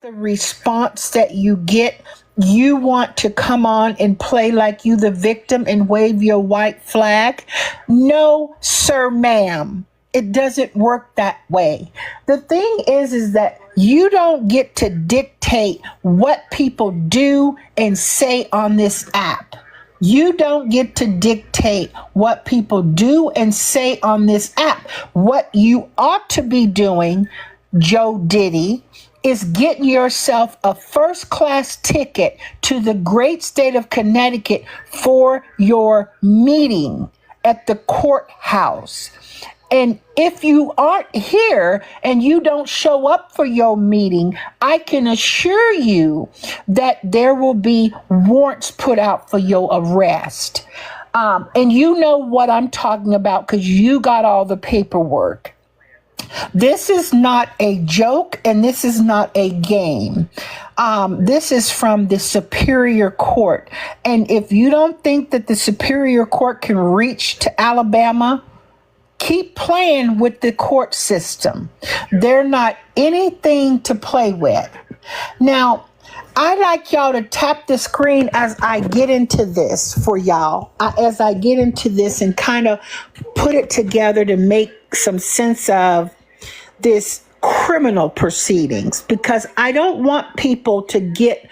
the response that you get, you want to come on and play like you the victim and wave your white flag. No, sir, ma'am. It doesn't work that way. The thing is that you don't get to dictate what people do and say on this app. You don't get to dictate what people do and say on this app. What you ought to be doing, Joe Diddy, is getting yourself a first class ticket to the great state of Connecticut for your meeting at the courthouse. And if you aren't here and you don't show up for your meeting, I can assure you that there will be warrants put out for your arrest. And you know what I'm talking about because you got all the paperwork. This is not a joke and this is not a game. This is from the Superior Court. And if you don't think that the Superior Court can reach to Alabama, keep playing with the court system. They're not anything to play with. Now, I'd like y'all to tap the screen as I get into this for y'all, as I get into this and kind of put it together to make some sense of this criminal proceedings, because I don't want people to get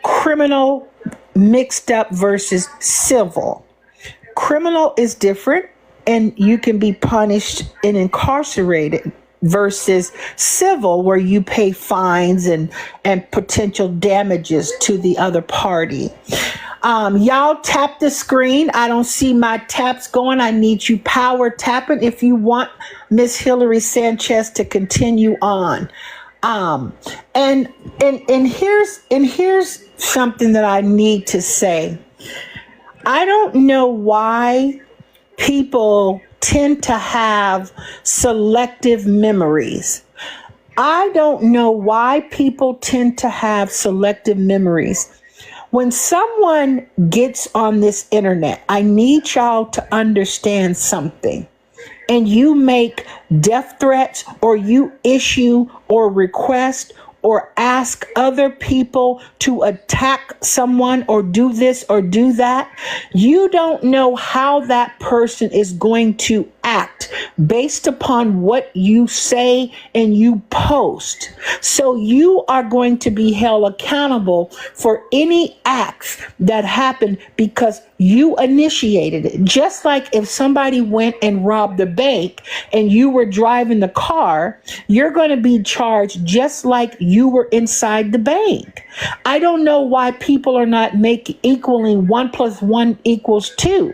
criminal mixed up versus civil. Criminal is different and you can be punished and incarcerated versus civil where you pay fines and potential damages to the other party. Y'all tap the screen. I don't see my taps going. I need you power tapping if you want Ms. Hillary Sanchez to continue on. And here's something that I need to say. I don't know why people tend to have selective memories. I don't know why people tend to have selective memories. When someone gets on this internet, I need y'all to understand something. And you make death threats or you issue or request or ask other people to attack someone or do this or do that, you don't know how that person is going to act based upon what you say and you post. So you are going to be held accountable for any acts that happen because you initiated it. Just like if somebody went and robbed the bank and you were driving the car, you're going to be charged just like you were inside the bank. I don't know why people are not making equaling 1 + 1 = 2.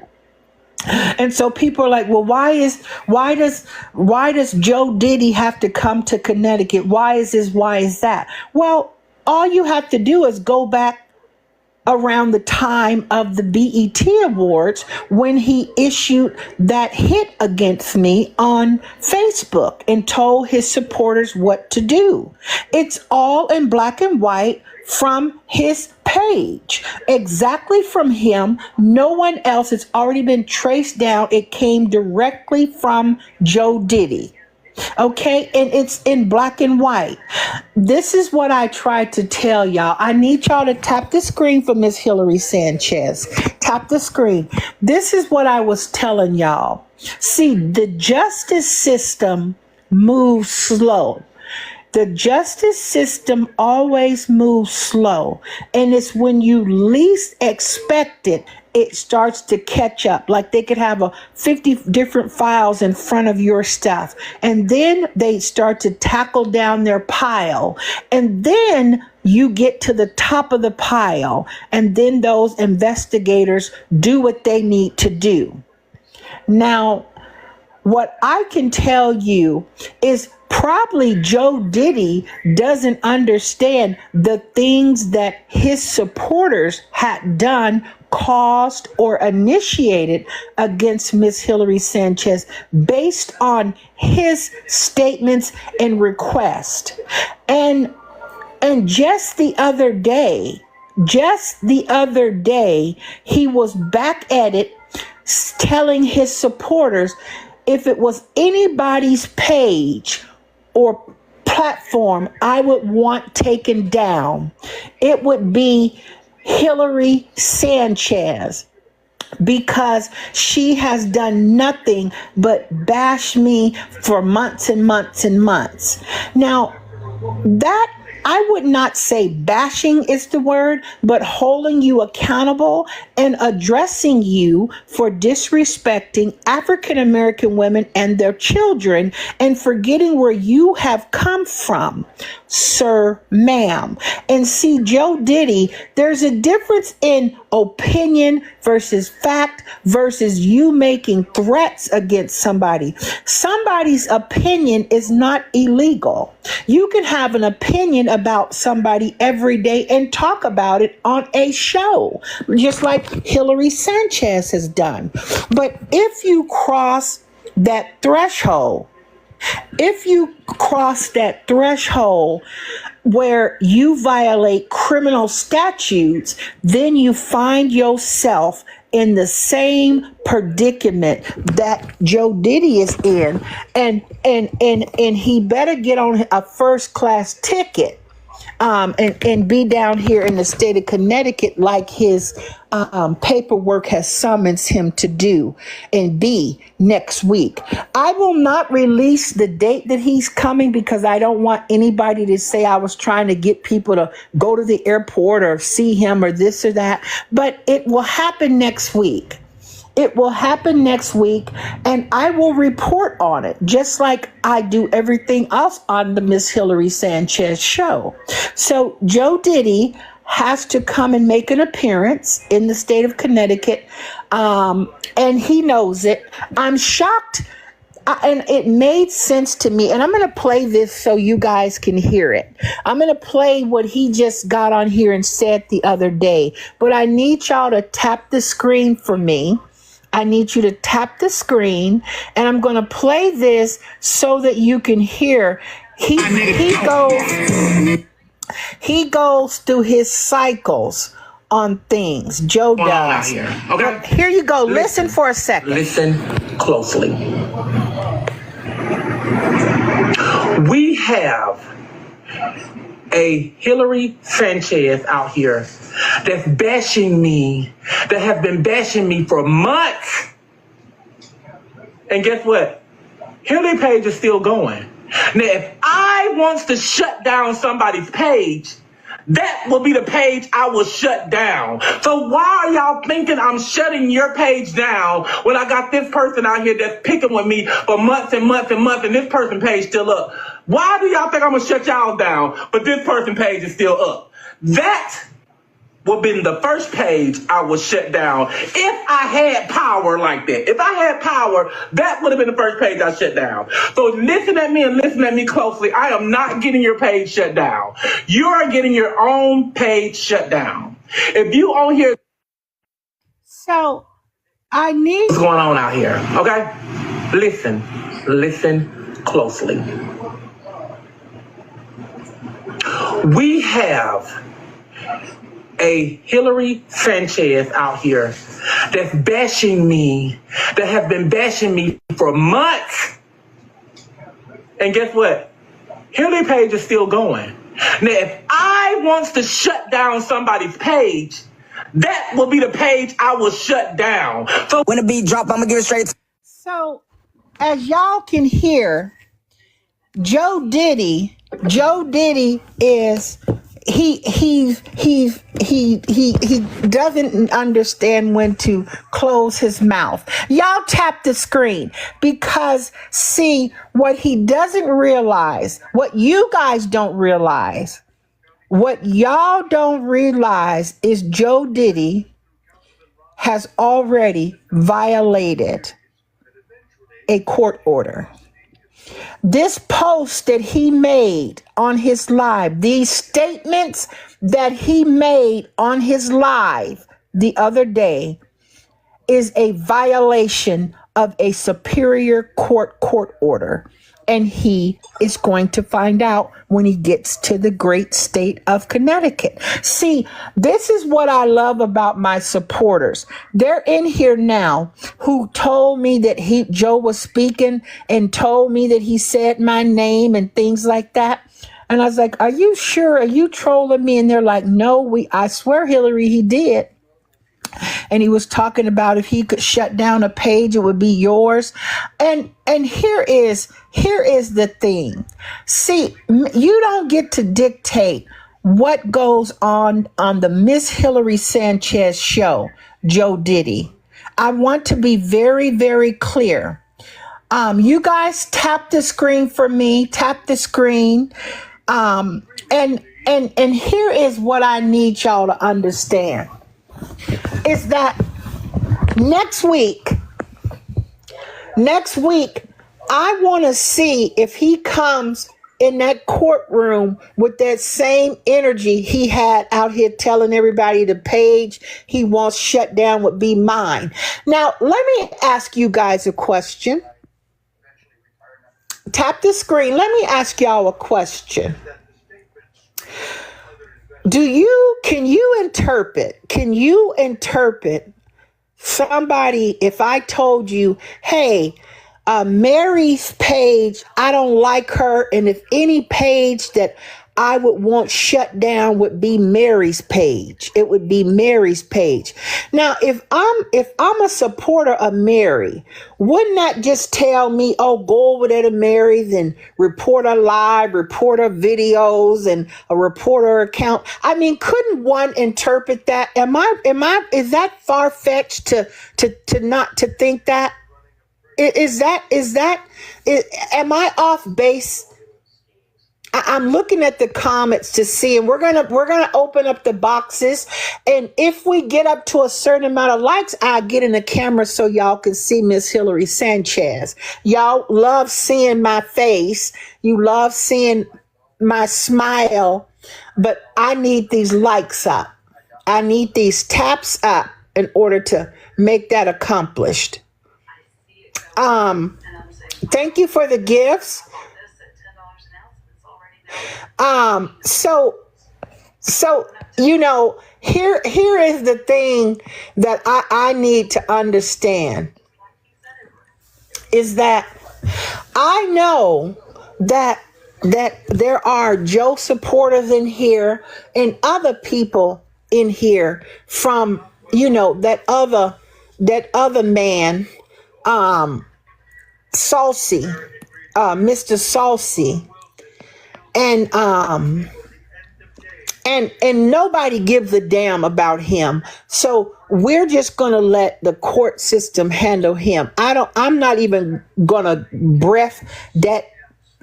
And so people are like, well, why does Joe Diddy have to come to Connecticut? Why is this? Why is that? Well, all you have to do is go back around the time of the BET Awards when he issued that hit against me on Facebook and told his supporters what to do. It's all in black and white from his page, exactly from him. No one else. It's already been traced down. It came directly from Joe Diddy. Okay, and it's in black and white. This is what I tried to tell y'all. I need y'all to tap the screen for Ms. Hillary Sanchez. Tap the screen. This is what I was telling y'all. See, the justice system moves slow. The justice system always moves slow. And it's when you least expect it, it starts to catch up. Like they could have 50 different files in front of your stuff. And then they start to tackle down their pile. And then you get to the top of the pile. And then those investigators do what they need to do. Now, what I can tell you is probably Joe Diddy doesn't understand the things that his supporters had done, caused, or initiated against Ms. Hillary Sanchez based on his statements and requests. And just the other day, he was back at it telling his supporters if it was anybody's page or platform I would want taken down, it would be Hillary Sanchez, because she has done nothing but bash me for months and months and months. Now, that I would not say bashing is the word, but holding you accountable and addressing you for disrespecting African American women and their children and forgetting where you have come from, sir, ma'am. And see, Joe Diddy, there's a difference in opinion versus fact versus you making threats against somebody. Somebody's opinion is not illegal. You can have an opinion about somebody every day and talk about it on a show, just like Hillary Sanchez has done. But if you cross that threshold, where you violate criminal statutes, then you find yourself in the same predicament that Joe Diddy is in, and he better get on a first class ticket and be down here in the state of Connecticut like his paperwork has summoned him to do, and be next week. I will not release the date that he's coming because I don't want anybody to say I was trying to get people to go to the airport or see him or this or that, but it will happen next week. It will happen next week, and I will report on it, just like I do everything else on the Miss Hillary Sanchez show. So Joe Diddy has to come and make an appearance in the state of Connecticut, and he knows it. I'm shocked, and it made sense to me, and I'm going to play this so you guys can hear it. I'm going to play what he just got on here and said the other day, but I need y'all to tap the screen for me. I need you to tap the screen, and I'm going to play this so that you can hear. He goes through his cycles on things. Joe does. Okay. Here you go. Listen for a second. Listen closely. We have a Hillary Sanchez out here that's bashing me, that have been bashing me for months. And guess what? Hillary page is still going. Now, if I wants to shut down somebody's page, that will be the page I will shut down. So why are y'all thinking I'm shutting your page down when I got this person out here that's picking with me for months and months and months, and this person page still up? Why do y'all think I'm gonna shut y'all down, but this person page is still up? That would be the first page I would shut down if I had power like that. If I had power, that would have been the first page I shut down. So listen at me and listen at me closely. I am not getting your page shut down. You are getting your own page shut down. If you on here, so I need what's going on out here, okay? Listen closely. We have a Hillary Sanchez out here that's bashing me, that have been bashing me for months. And guess what? Hillary page is still going. Now, if I wants to shut down somebody's page, that will be the page I will shut down. So when the beat drop, I'm gonna give it straight. So, as y'all can hear, Joe Diddy is he doesn't understand when to close his mouth. Y'all tap the screen, because see, what he doesn't realize, what you guys don't realize, what y'all don't realize is Joe Diddy has already violated a court order. This post that he made on his live, these statements that he made on his live the other day, is a violation of a superior court order. And he is going to find out when he gets to the great state of Connecticut. See, this is what I love about my supporters. They're in here now who told me that Joe was speaking and told me that he said my name and things like that. And I was like, are you sure? Are you trolling me? And they're like, no, I swear, Hillary, he did. And he was talking about if he could shut down a page, it would be yours. And here is the thing. See, you don't get to dictate what goes on the Miss Hillary Sanchez show, Joe Diddy. I want to be very, very clear. You guys tap the screen for me. Tap the screen. And here is what I need y'all to understand. Is that next week, I want to see if he comes in that courtroom with that same energy he had out here telling everybody the page he wants shut down would be mine. Now, let me ask you guys a question. Tap the screen. Let me ask y'all a question. Can you interpret somebody if I told you, hey, Mary's page, I don't like her, and if any page that I would want shut down would be Mary's page. It would be Mary's page. Now, if I'm a supporter of Mary, wouldn't that just tell me, oh, go over there to Mary's and report her live, report her videos, and a reporter account? I mean, couldn't one interpret that? Is that far-fetched to not to think that? Am I off base? I'm looking at the comments to see, and we're gonna open up the boxes, and if we get up to a certain amount of likes, I'll get in the camera so y'all can see Miss Hillary Sanchez. Y'all love seeing my face. You love seeing my smile, but I need these likes up. I need these taps up in order to make that accomplished. Thank you for the gifts. So here is the thing that I need to understand is that I know that there are Joe supporters in here and other people in here from that other man, Saucy, Mr. Saucy. And nobody gives a damn about him. So we're just going to let the court system handle him. I'm not even going to breath that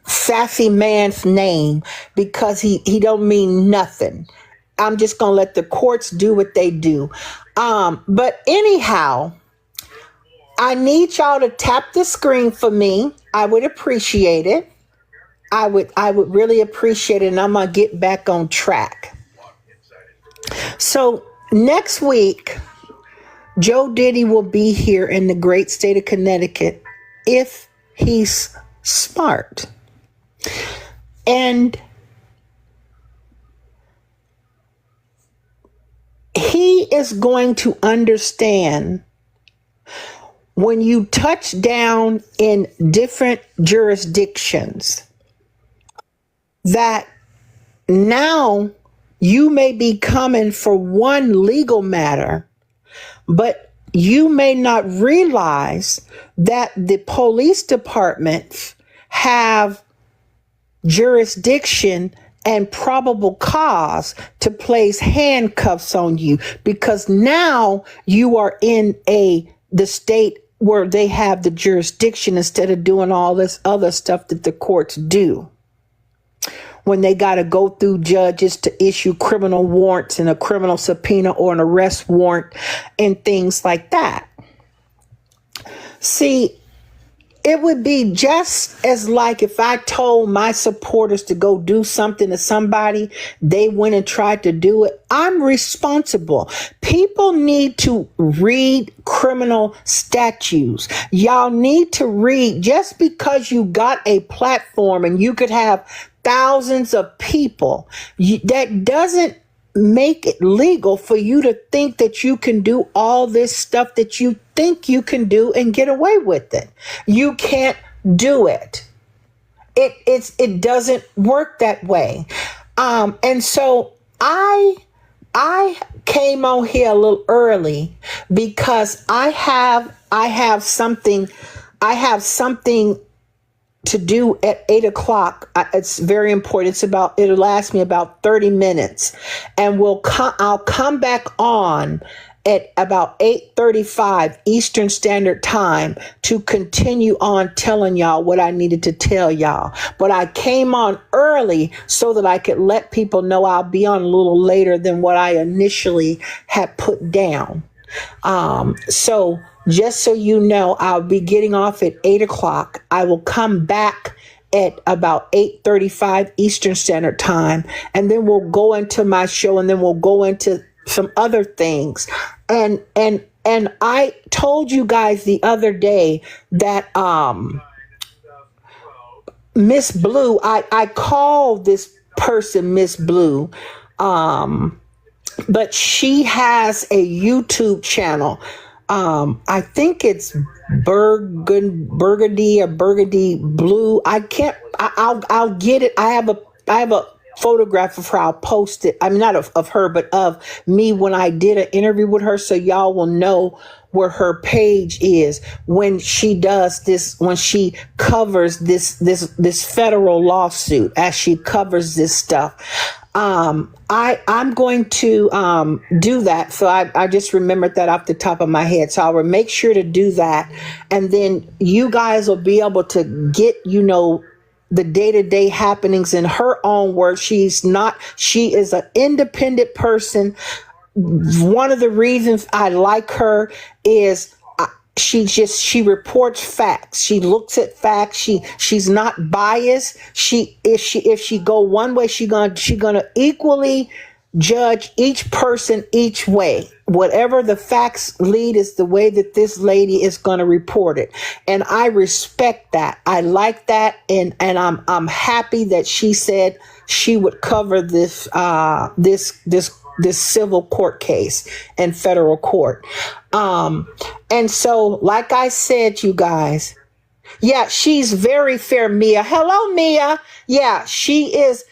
sassy man's name because he don't mean nothing. I'm just going to let the courts do what they do. But anyhow, I need y'all to tap the screen for me. I would appreciate it. I would really appreciate it, and I'm going to get back on track. So next week, Joe Diddy will be here in the great state of Connecticut if he's smart. And he is going to understand when you touch down in different jurisdictions that now you may be coming for one legal matter, but you may not realize that the police departments have jurisdiction and probable cause to place handcuffs on you because now you are in the state where they have the jurisdiction instead of doing all this other stuff that the courts do. When they got to go through judges to issue criminal warrants and a criminal subpoena or an arrest warrant and things like that. See, it would be just as like if I told my supporters to go do something to somebody, they went and tried to do it. I'm responsible. People need to read criminal statutes. Y'all need to read. Just because you got a platform and you could have thousands of people, that doesn't make it legal for you to think that you can do all this stuff that you think you can do and get away with it. You can't do it. it doesn't work that way. And so I came on here a little early because I have something to do at 8 o'clock. It's very important. It'll last me about 30 minutes, and I'll come back on at about 8:35 Eastern Standard Time to continue on telling y'all what I needed to tell y'all. But I came on early so that I could let people know I'll be on a little later than what I initially had put down. So just so you know, I'll be getting off at 8 o'clock. I will come back at about 8:35 Eastern Standard Time, and then we'll go into my show, and then we'll go into some other things. And I told you guys the other day that Miss Blue, I call this person Miss Blue, but she has a YouTube channel. I think it's Burgundy or Burgundy Blue. I'll get it. I have a photograph of her. I'll post it. I mean, not of her, but of me when I did an interview with her, so y'all will know where her page is when she does this, when she covers this federal lawsuit, as she covers this stuff. I'm going to do that. So I just remembered that off the top of my head. So I will make sure to do that. And then you guys will be able to get, the day-to-day happenings in her own words. She is an independent person. One of the reasons I like her is she reports facts. She looks at facts. She's not biased. If she go one way, she gonna equally judge each person each way. Whatever the facts lead is the way that this lady is going to report it. And I respect that. I like that. And I'm happy that she said she would cover this civil court case in federal court. And so, like I said, you guys, yeah, she's very fair. Mia. Hello, Mia. Yeah, she is.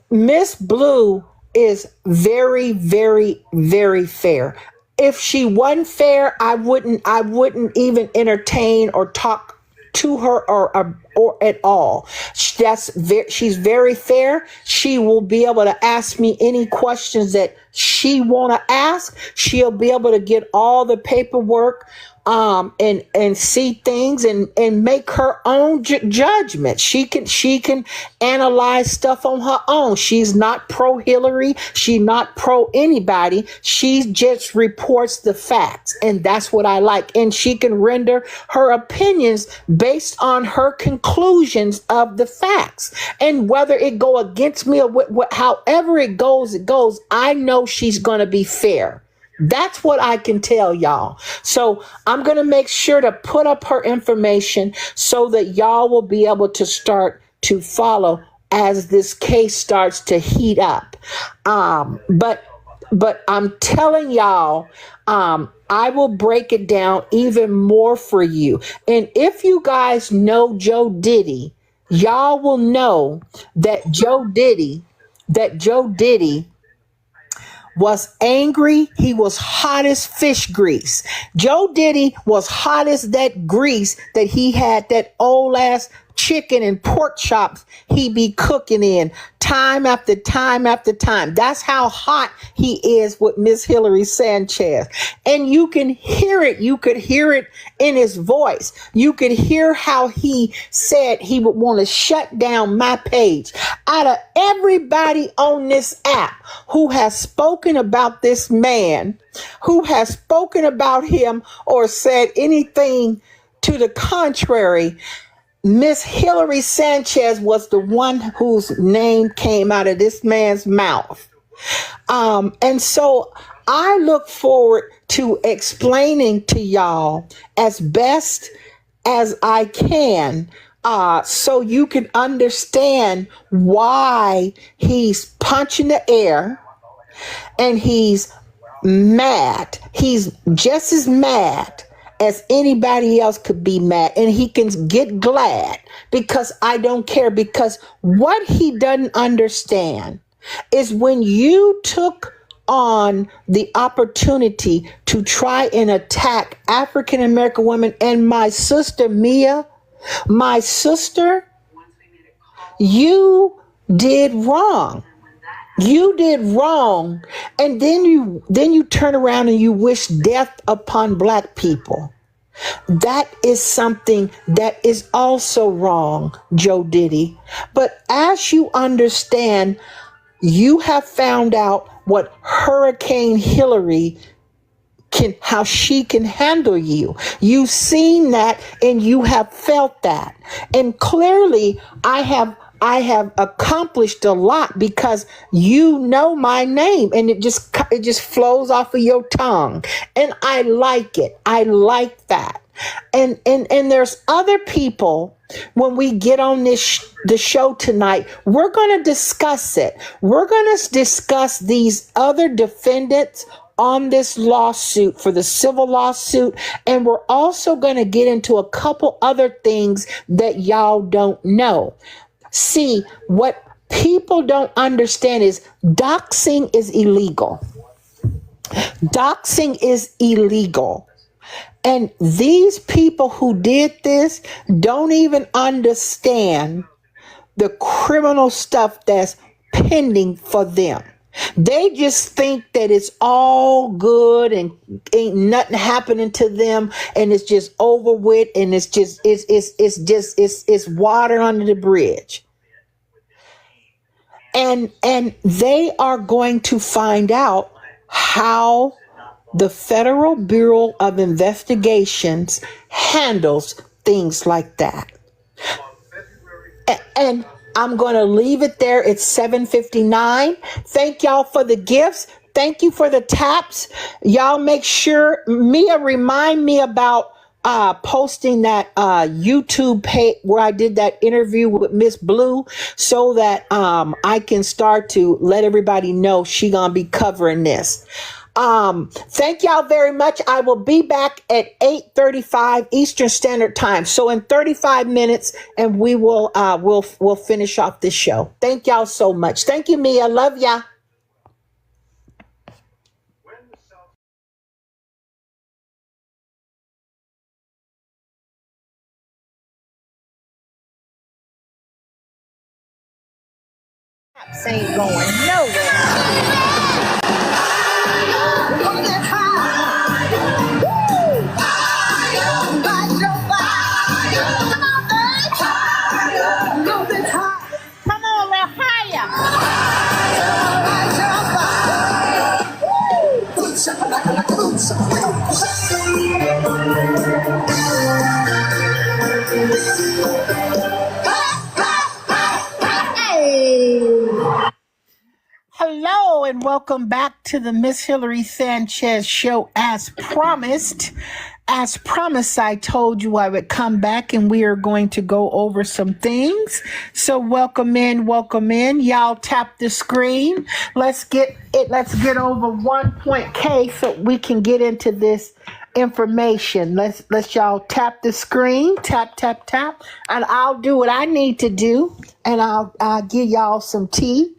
Miss Blue is very, very, very fair. If she wasn't fair, I wouldn't even entertain or talk to her or at all. She's very fair. She will be able to ask me any questions that she want to ask. She'll be able to get all the paperwork and see things and make her own judgment. She can analyze stuff on her own. She's not pro Hillary. She's not pro anybody. She just reports the facts, and that's what I like. And she can render her opinions based on her conclusions of the facts. And whether it go against me or however it goes, I know she's going to be fair. That's what I can tell y'all. So I'm going to make sure to put up her information so that y'all will be able to start to follow as this case starts to heat up. But I'm telling y'all, I will break it down even more for you. And if you guys know Joe Diddy, y'all will know that Joe Diddy was angry. He was hot as fish grease. Joe Diddy was hot as that grease that he had, that old ass chicken and pork chops he be cooking in time after time after time. That's how hot he is with Miss Hillary Sanchez. And you can hear it. You could hear it in his voice. You could hear how he said he would want to shut down my page. Out of everybody on this app who has spoken about this man, who has spoken about him or said anything to the contrary, Miss Hillary Sanchez was the one whose name came out of this man's mouth. And so I look forward to explaining to y'all as best as I can, so you can understand why he's punching the air and he's mad. He's just as mad as anybody else could be mad, and he can get glad because I don't care. Because what he doesn't understand is when you took on the opportunity to try and attack African American women, and my sister Mia, my sister, you did wrong. You did wrong. And then you turn around and you wish death upon black people. That is something that is also wrong, Joe Diddy. But as you understand, you have found out what Hurricane Hillary how she can handle you. You've seen that and you have felt that. And clearly I have accomplished a lot because you know my name, and it just flows off of your tongue. And I like it. I like that. And there's other people. When we get on the show tonight, we're going to discuss it. We're going to discuss these other defendants on this lawsuit, for the civil lawsuit. And we're also going to get into a couple other things that y'all don't know. See, what people don't understand is doxing is illegal. Doxing is illegal. And these people who did this don't even understand the criminal stuff that's pending for them. They just think that it's all good and ain't nothing happening to them, and it's just over with, and it's water under the bridge. And they are going to find out how the Federal Bureau of Investigations handles things like that. And I'm going to leave it there. It's 7:59. Thank y'all for the gifts. Thank you for the taps. Y'all make sure, Mia, remind me about posting that YouTube page where I did that interview with Miss Blue, so that I can start to let everybody know she gonna be covering this. Thank y'all very much. I will be back at 8:35 Eastern Standard Time. So in 35 minutes, and we will we'll finish off this show. Thank y'all so much. Thank you, Mia. Love ya. Ain't going nowhere. Hello and welcome back to the Miss Hillary Sanchez show. As promised, I told you I would come back and we are going to go over some things. So welcome in. Y'all tap the screen. Let's get over 1.K so we can get into this information. Let's y'all tap the screen, tap, and I'll do what I need to do, and I'll give y'all some tea.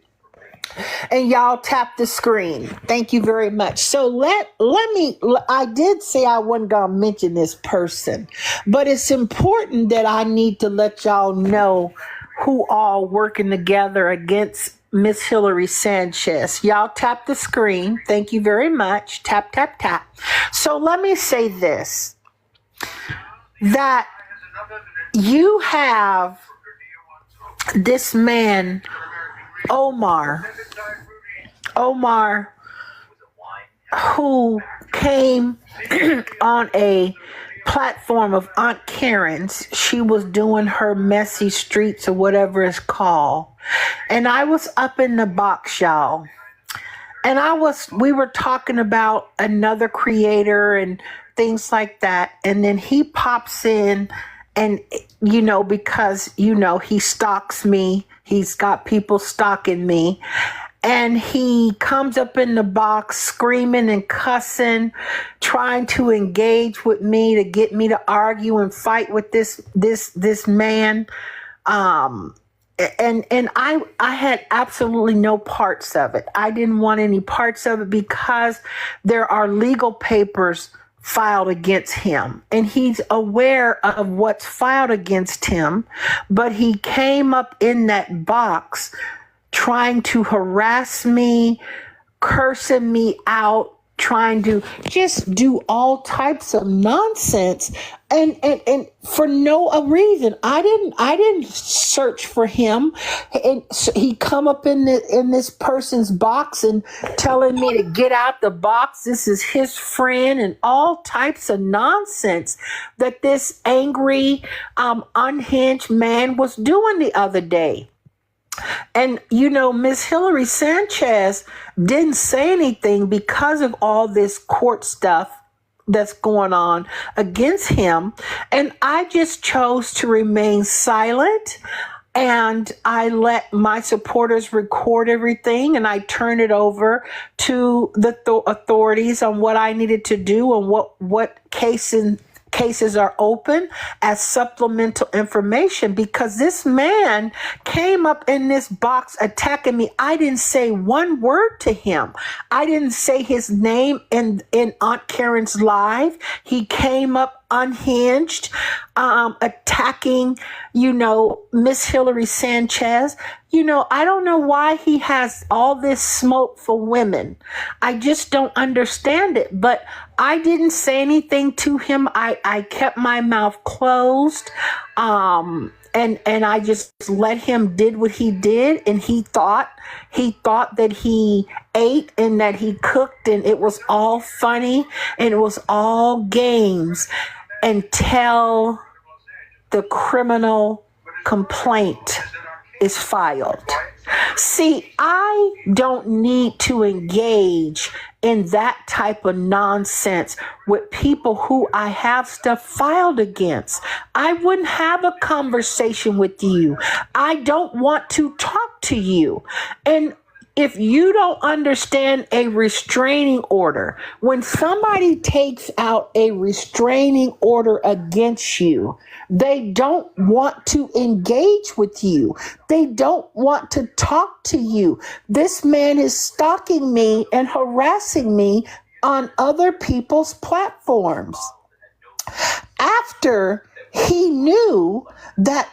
And y'all tap the screen. Thank you very much. So let me, I did say I wasn't going to mention this person, but it's important that I need to let y'all know who all working together against Miss Hillary Sanchez. Y'all tap the screen. Thank you very much. Tap. So let me say this, that you have this man, Omar, who came on a platform of Aunt Karen's. She was doing her messy streets or whatever it's called. And I was up in the box, y'all. And we were talking about another creator and things like that. And then he pops in and, because, he stalks me. He's got people stalking me. and he comes up in the box screaming and cussing, trying to engage with me to get me to argue and fight with this man. And I had absolutely no parts of it. I didn't want any parts of it because there are legal papers filed against him, and he's aware of what's filed against him, but he came up in that box trying to harass me, cursing me out, trying to just do all types of nonsense, and for no reason. I didn't search for him, and so he come up in this person's box and telling me to get out the box. This is his friend, and all types of nonsense that this angry, unhinged man was doing the other day. And, Miss Hillary Sanchez didn't say anything because of all this court stuff that's going on against him. And I just chose to remain silent. And I let my supporters record everything, and I turned it over to the authorities on what I needed to do and what cases are open as supplemental information, because this man came up in this box attacking me. I didn't say one word to him. I didn't say his name in Aunt Karen's live. He came up unhinged, attacking, Miss Hillary Sanchez. I don't know why he has all this smoke for women. I just don't understand it. But I didn't say anything to him. I kept my mouth closed. And I just let him did what he did, and he thought that he ate and that he cooked, and it was all funny and it was all games until the criminal complaint is filed. See, I don't need to engage in that type of nonsense with people who I have stuff filed against. I wouldn't have a conversation with you. I don't want to talk to you. And if you don't understand a restraining order, when somebody takes out a restraining order against you, they don't want to engage with you. They don't want to talk to you. This man is stalking me and harassing me on other people's platforms. After he knew that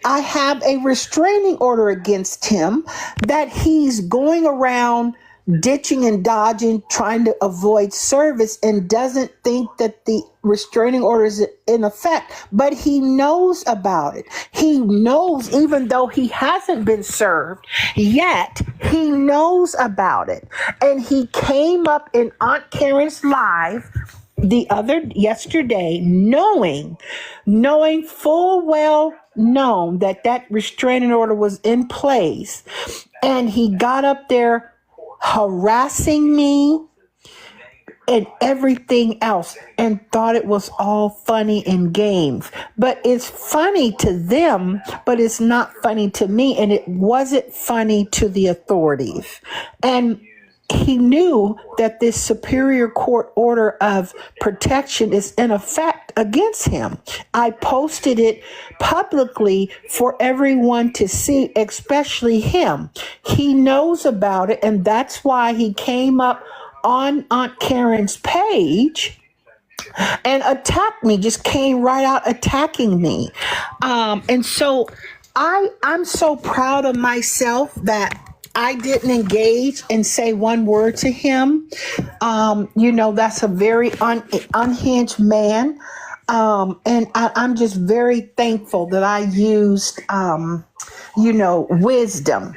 I have a restraining order against him, that he's going around ditching and dodging, trying to avoid service, and doesn't think that the restraining order is in effect, but he knows about it. He knows, even though he hasn't been served yet, he knows about it. And he came up in Aunt Karen's live yesterday, knowing full well known that restraining order was in place, and he got up there harassing me and everything else and thought it was all funny and games. But it's funny to them, but it's not funny to me, and it wasn't funny to the authorities. And he knew that this Superior Court order of protection is in effect against him. I posted it publicly for everyone to see, especially him. He knows about it, and that's why he came up on Aunt Karen's page and attacked me, just came right out attacking me. And so I'm so proud of myself that I didn't engage and say one word to him. That's a very unhinged man. And I'm just very thankful that I used, wisdom.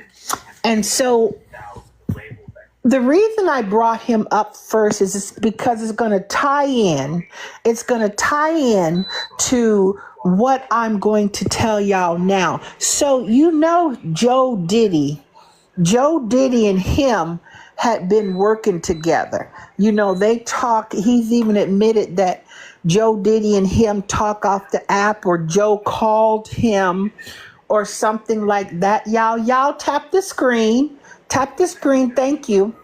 And so the reason I brought him up first is because it's going to tie in. It's going to tie in to what I'm going to tell y'all now. So, Joe Diddy and him had been working together. They talk. He's even admitted that Joe Diddy and him talk off the app, or Joe called him or something like that. Y'all tap the screen Tap the screen. Thank you.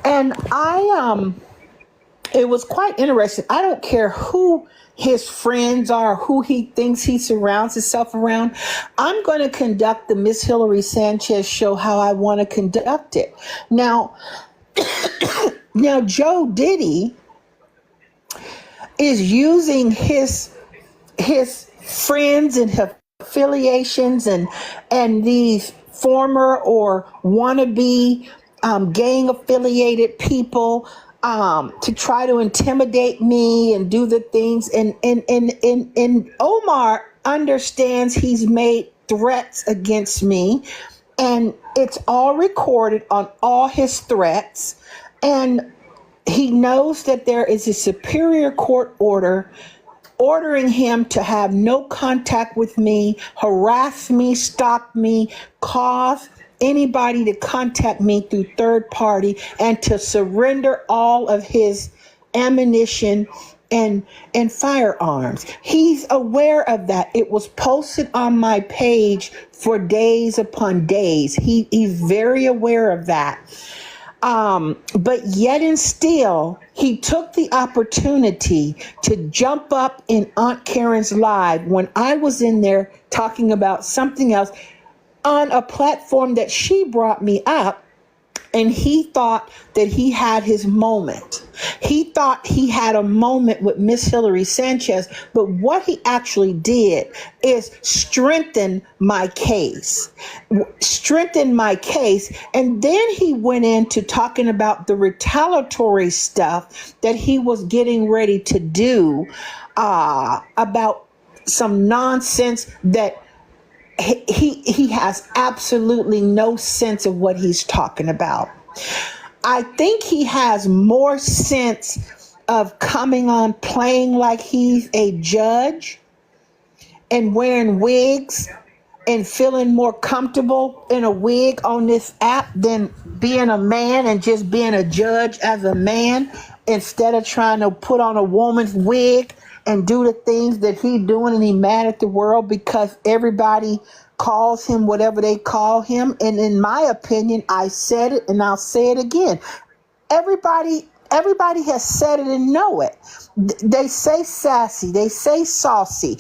And it was quite interesting. I don't care who his friends are, who he thinks he surrounds himself around. I'm going to conduct the Miss Hillary Sanchez show how I want to conduct it. Now, Joe Diddy is using his friends and affiliations and these former or wannabe gang affiliated people to try to intimidate me and do the things. And Omar understands he's made threats against me, and it's all recorded on all his threats. And he knows that there is a superior court order ordering him to have no contact with me, harass me, stalk me, cause anybody to contact me through third party, and to surrender all of his ammunition and firearms. He's aware of that. It was posted on my page for days upon days. He's very aware of that. But yet and still, he took the opportunity to jump up in Aunt Karen's live when I was in there talking about something else on a platform that she brought me up, and he thought that he had his moment. He thought he had a moment with Miss Hillary Sanchez, but what he actually did is strengthen my case. And then he went into talking about the retaliatory stuff that he was getting ready to do about some nonsense that he has absolutely no sense of what he's talking about. I think he has more sense of coming on playing like he's a judge and wearing wigs and feeling more comfortable in a wig on this app than being a man and just being a judge as a man, instead of trying to put on a woman's wig and do the things that he's doing, and he mad at the world because everybody calls him whatever they call him. And in my opinion, I said it and I'll say it again. Everybody has said it and know it. They say sassy, they say saucy.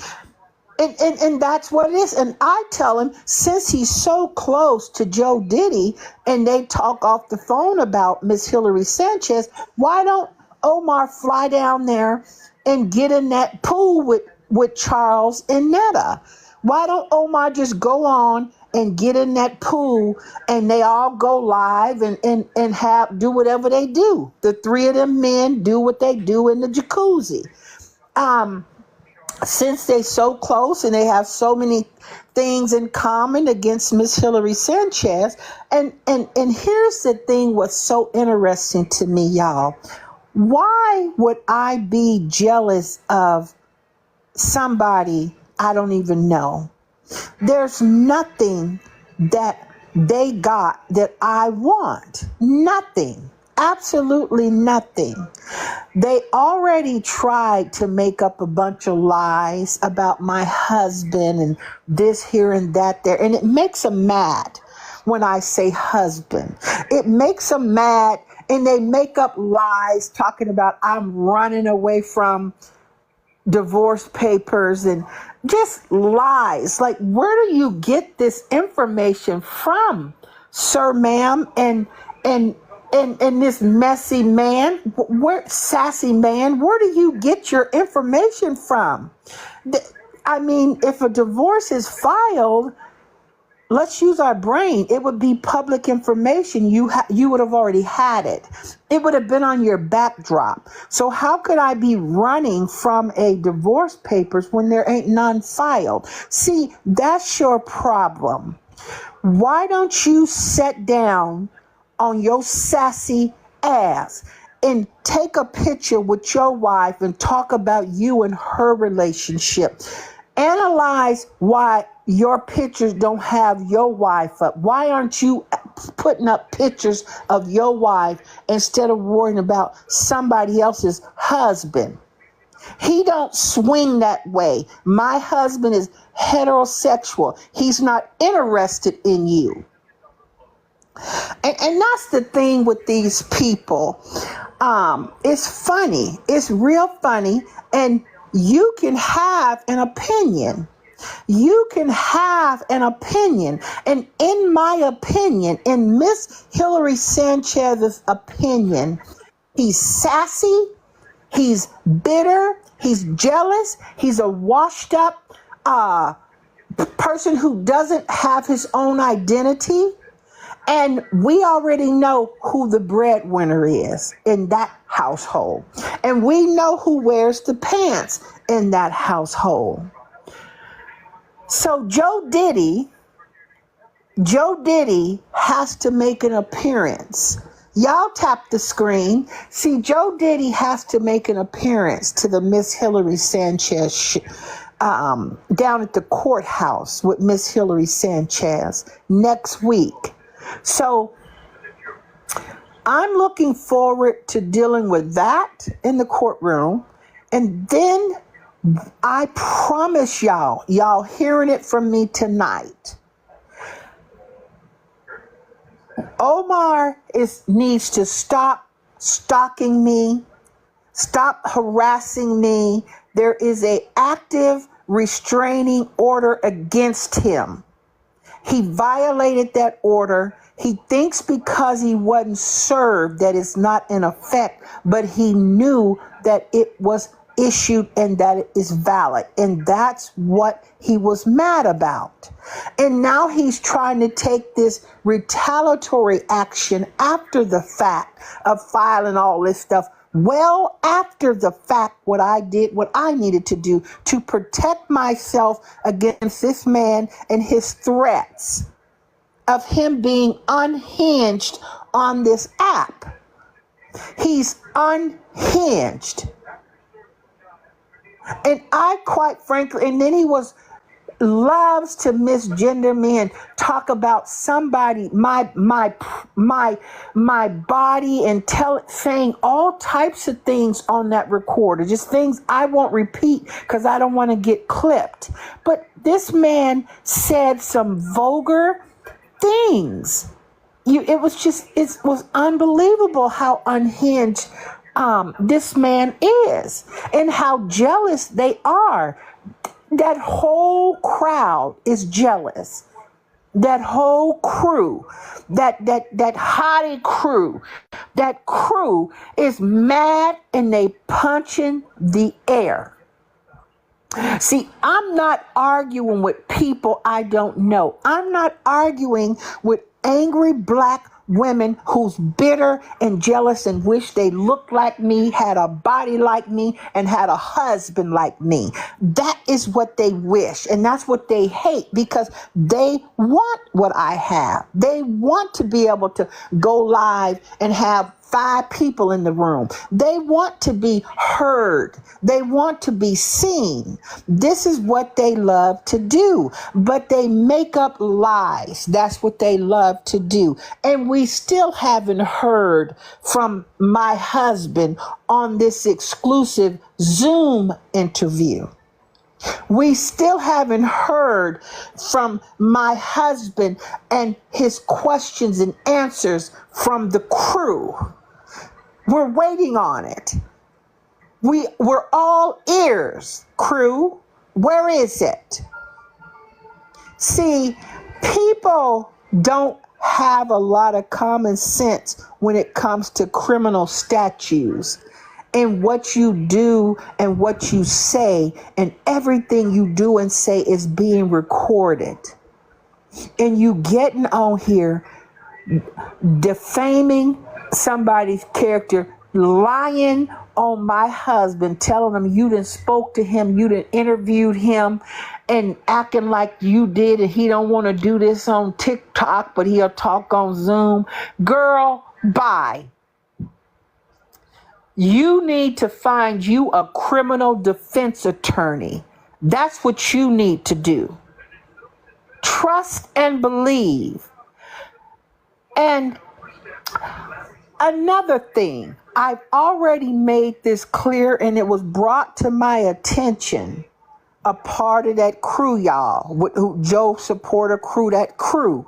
And that's what it is. And I tell him, since he's so close to Joe Diddy and they talk off the phone about Miss Hillary Sanchez, why don't Omar fly down there and get in that pool with Charles and Netta? Why don't Omar just go on and get in that pool and they all go live and do whatever they do? The three of them men do what they do in the jacuzzi. Since they're so close and they have so many things in common against Miss Hillary Sanchez. And here's the thing, what's so interesting to me, y'all. Why would I be jealous of somebody I don't even know? There's nothing that they got that I want. Nothing. Absolutely nothing. They already tried to make up a bunch of lies about my husband and this here and that there. And it makes them mad when I say husband. It makes them mad, and they make up lies talking about I'm running away from divorce papers and just lies. Like, where do you get this information from, sir, ma'am, and this messy man, sassy man? Where do you get your information from? I mean, if a divorce is filed, let's use our brain. It would be public information. You would have already had it. It would have been on your backdrop. So how could I be running from a divorce papers when there ain't none filed? See, that's your problem. Why don't you sit down on your sassy ass and take a picture with your wife and talk about you and her relationship? Analyze why your pictures don't have your wife up. Why aren't you putting up pictures of your wife instead of worrying about somebody else's husband? He don't swing that way. My husband is heterosexual. He's not interested in you. And that's the thing with these people. It's funny. It's real funny. And you can have an opinion. You can have an opinion. And in my opinion, in Miss Hillary Sanchez's opinion, he's sassy, he's bitter, he's jealous, he's a washed up person who doesn't have his own identity. And we already know who the breadwinner is in that household. And we know who wears the pants in that household. So Joe Diddy has to make an appearance. Y'all tap the screen. See, Joe Diddy has to make an appearance to the Miss Hillary Sanchez down at the courthouse with Miss Hillary Sanchez next week. So I'm looking forward to dealing with that in the courtroom. And then I promise y'all hearing it from me tonight, Omar needs to stop stalking me, stop harassing me. There is an active restraining order against him. He violated that order. He thinks because he wasn't served that it's not in effect, but he knew that it was issued and that it is valid. And that's what he was mad about. And now he's trying to take this retaliatory action after the fact of filing all this stuff. Well, after the fact, what I needed to do to protect myself against this man and his threats of him being unhinged on this app. He's unhinged. And I quite frankly, and then he loves to misgender me and talk about somebody, my body, and saying all types of things on that recorder, just things I won't repeat because I don't want to get clipped. But this man said some vulgar things. It was unbelievable how unhinged this man is and how jealous they are. That whole crowd is jealous. That whole crew, that hottie crew, that crew is mad and they punching the air. See, I'm not arguing with people I don't know. I'm not arguing with angry black women who's bitter and jealous and wish they looked like me, had a body like me, and had a husband like me. That is what they wish, and that's what they hate, because they want what I have. They want to be able to go live and have 5 people in the room. They want to be heard. They want to be seen. This is what they love to do. But they make up lies. That's what they love to do. And we still haven't heard from my husband on this exclusive Zoom interview. We still haven't heard from my husband and his questions and answers from the crew. We're waiting on it. We're all ears, crew. Where is it? See, people don't have a lot of common sense when it comes to criminal statutes and what you do and what you say, and everything you do and say is being recorded. And you getting on here defaming somebody's character, lying on my husband, telling him you done spoke to him, you done interviewed him, and acting like you did, and he don't want to do this on TikTok, but he'll talk on Zoom. Girl, bye. You need to find you a criminal defense attorney. That's what you need to do. Trust and believe. And another thing, I've already made this clear, and it was brought to my attention, a part of that crew, y'all, who Joe supporter crew, that crew.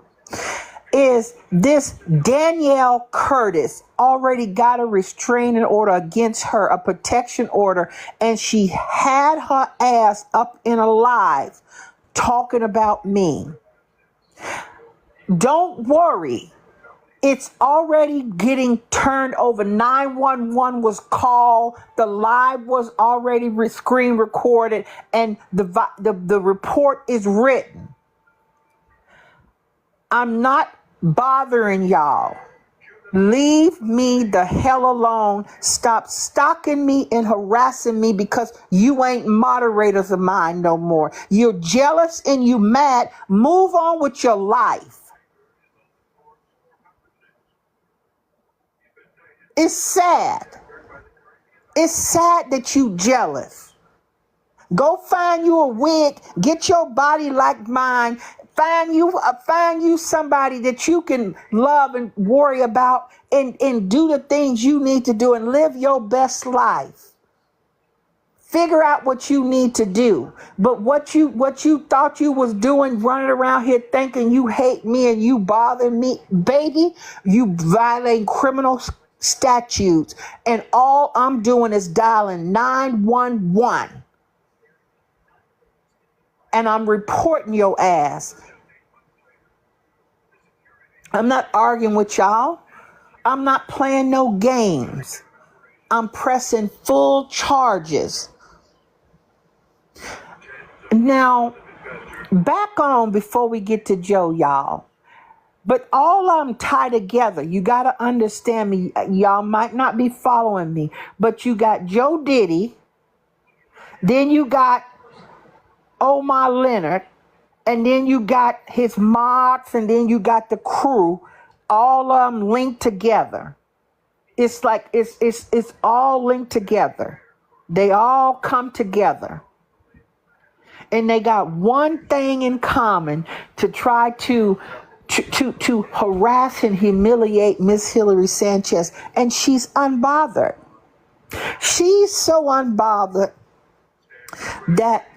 is this Danielle Curtis already got a restraining order against her, a protection order, and she had her ass up in a live talking about me. Don't worry. It's already getting turned over. 911 was called. The live was already screen recorded, and the report is written. I'm not bothering y'all. Leave me the hell alone. Stop stalking me and harassing me because you ain't moderators of mine no more. You're jealous and you mad. Move on with your life. It's sad. It's sad that you jealous. Go find you a wig. Get your body like mine. Find you somebody that you can love and worry about and do the things you need to do and live your best life. Figure out what you need to do. But what you thought you was doing, running around here thinking you hate me and you bother me, baby, you violate criminal statutes. And all I'm doing is dialing 911. And I'm reporting your ass. I'm not arguing with y'all. I'm not playing no games. I'm pressing full charges. Now, back on before we get to Joe, y'all. But all of them tie together. You got to understand me. Y'all might not be following me. But you got Joe Diddy. Then you got Omar Leonard. And then you got his mods. And then you got the crew. All of them linked together. It's like it's all linked together. They all come together. And they got one thing in common: to try to harass and humiliate Miss Hillary Sanchez. And she's unbothered. She's so unbothered that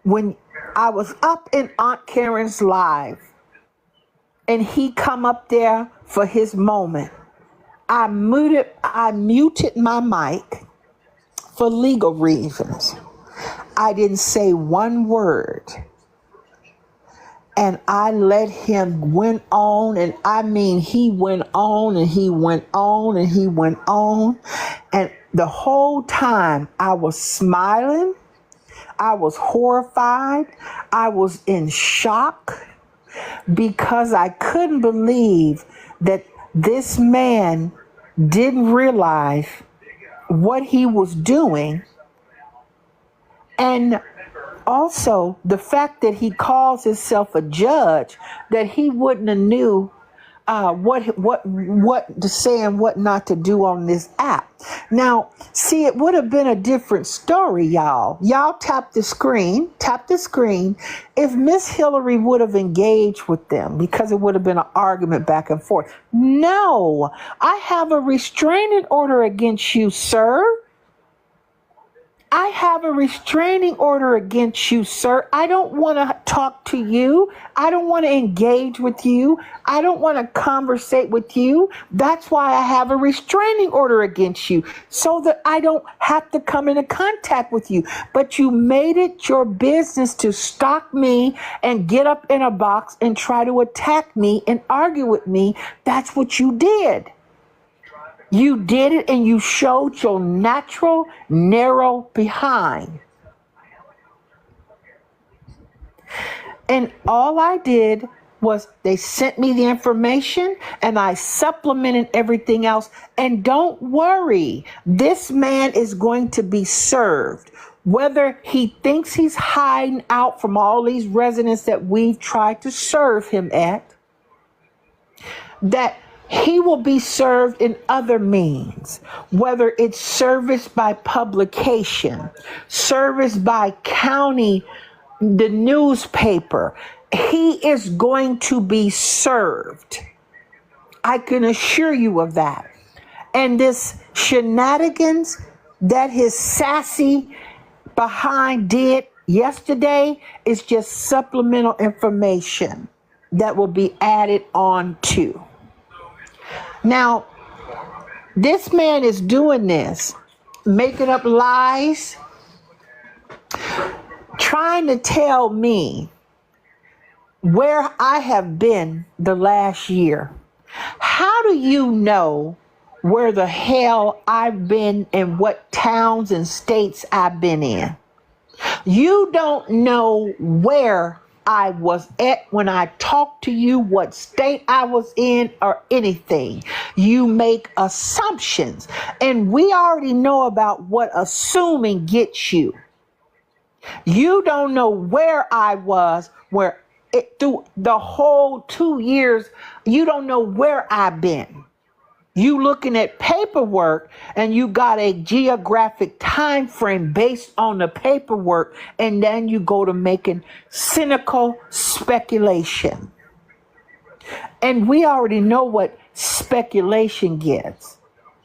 when I was up in Aunt Karen's live and he come up there for his moment, I muted my mic for legal reasons. I didn't say one word. And I let him went on, and I mean he went on and he went on and he went on. And the whole time I was smiling, I was horrified, I was in shock because I couldn't believe that this man didn't realize what he was doing. And also the fact that he calls himself a judge, that he wouldn't have knew what to say and what not to do on this app. Now, see, it would have been a different story, y'all. Y'all tap the screen if Miss Hillary would have engaged with them, because it would have been an argument back and forth. No, I have a restraining order against you, sir. I have a restraining order against you, sir. I don't want to talk to you. I don't want to engage with you. I don't want to conversate with you. That's why I have a restraining order against you, so that I don't have to come into contact with you. But you made it your business to stalk me and get up in a box and try to attack me and argue with me. That's what you did. You did it, and you showed your natural, narrow behind. And all I did was they sent me the information, and I supplemented everything else. And don't worry, this man is going to be served. Whether he thinks he's hiding out from all these residents that we've tried to serve him at, that he will be served in other means, whether it's service by publication, service by county, the newspaper. He is going to be served. I can assure you of that. And this shenanigans that his sassy behind did yesterday is just supplemental information. that will be added on to. Now, this man is doing this, making up lies, trying to tell me where I have been the last year. How do you know where the hell I've been and what towns and states I've been in? You don't know where I was at when I talked to you, what state I was in, or anything. You make assumptions, and we already know about what assuming gets you. You don't know where I was, through the whole 2 years, you don't know where I've been. You looking at paperwork and you got a geographic time frame based on the paperwork, and then you go to making cynical speculation. And we already know what speculation gets.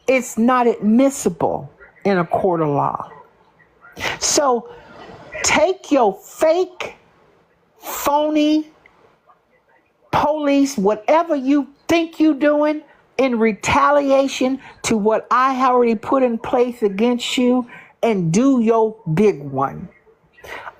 It's not admissible in a court of law. So take your fake, phony, police, whatever you think you're doing, in retaliation to what I already put in place against you, and do your big one.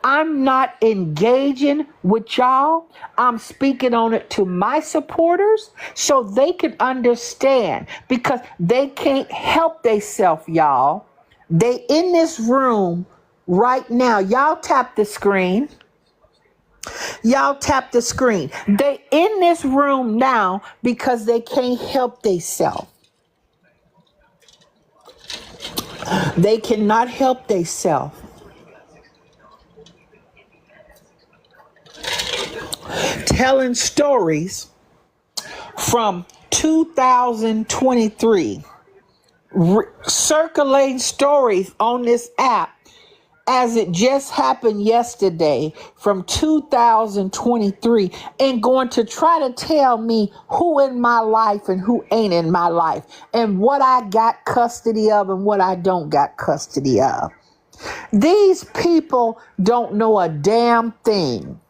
I'm not engaging with y'all. I'm speaking on it to my supporters so they can understand, because they can't help themselves, y'all. They in this room right now. Y'all tap the screen. Y'all tap the screen. They in this room now because they can't help themselves. They cannot help themselves. Telling stories from 2023. Circulating stories on this app as it just happened yesterday from 2023, and going to try to tell me who in my life and who ain't in my life, and what I got custody of and what I don't got custody of. These people don't know a damn thing.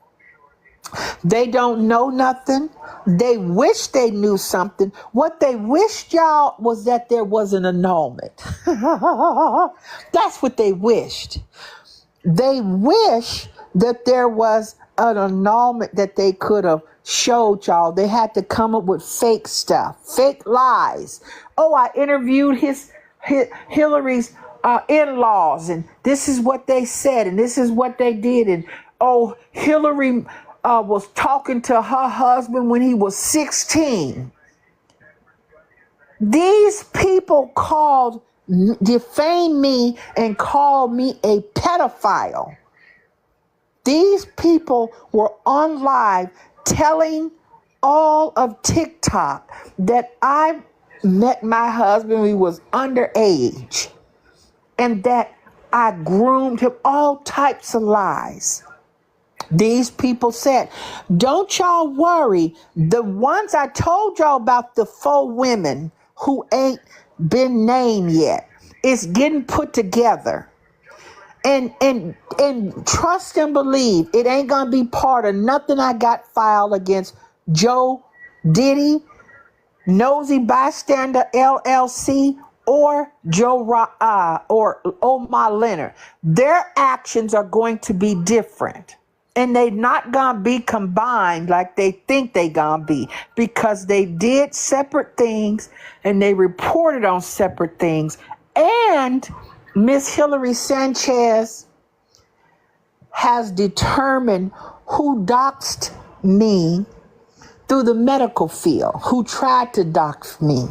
They don't know nothing. They wish they knew something. What they wished, y'all, was that there was an annulment. That's what they wished. They wish that there was an annulment that they could have showed y'all. They had to come up with fake stuff, fake lies. Oh, I interviewed Hillary's in-laws, and this is what they said, and this is what they did. And oh, Hillary was talking to her husband when he was 16. These people defamed me and called me a pedophile. These people were on live telling all of TikTok that I met my husband when he was underage, and that I groomed him, all types of lies. These people said, don't y'all worry. The ones I told y'all about, the 4 women who ain't been named yet, it's getting put together. And trust and believe, it ain't gonna be part of nothing I got filed against Joe Diddy, Nosy Bystander LLC, or or Omar Leonard. Their actions are going to be different. And they not gonna be combined like they think they gonna be, because they did separate things and they reported on separate things. And Miss Hillary Sanchez has determined who doxed me through the medical field, who tried to dox me,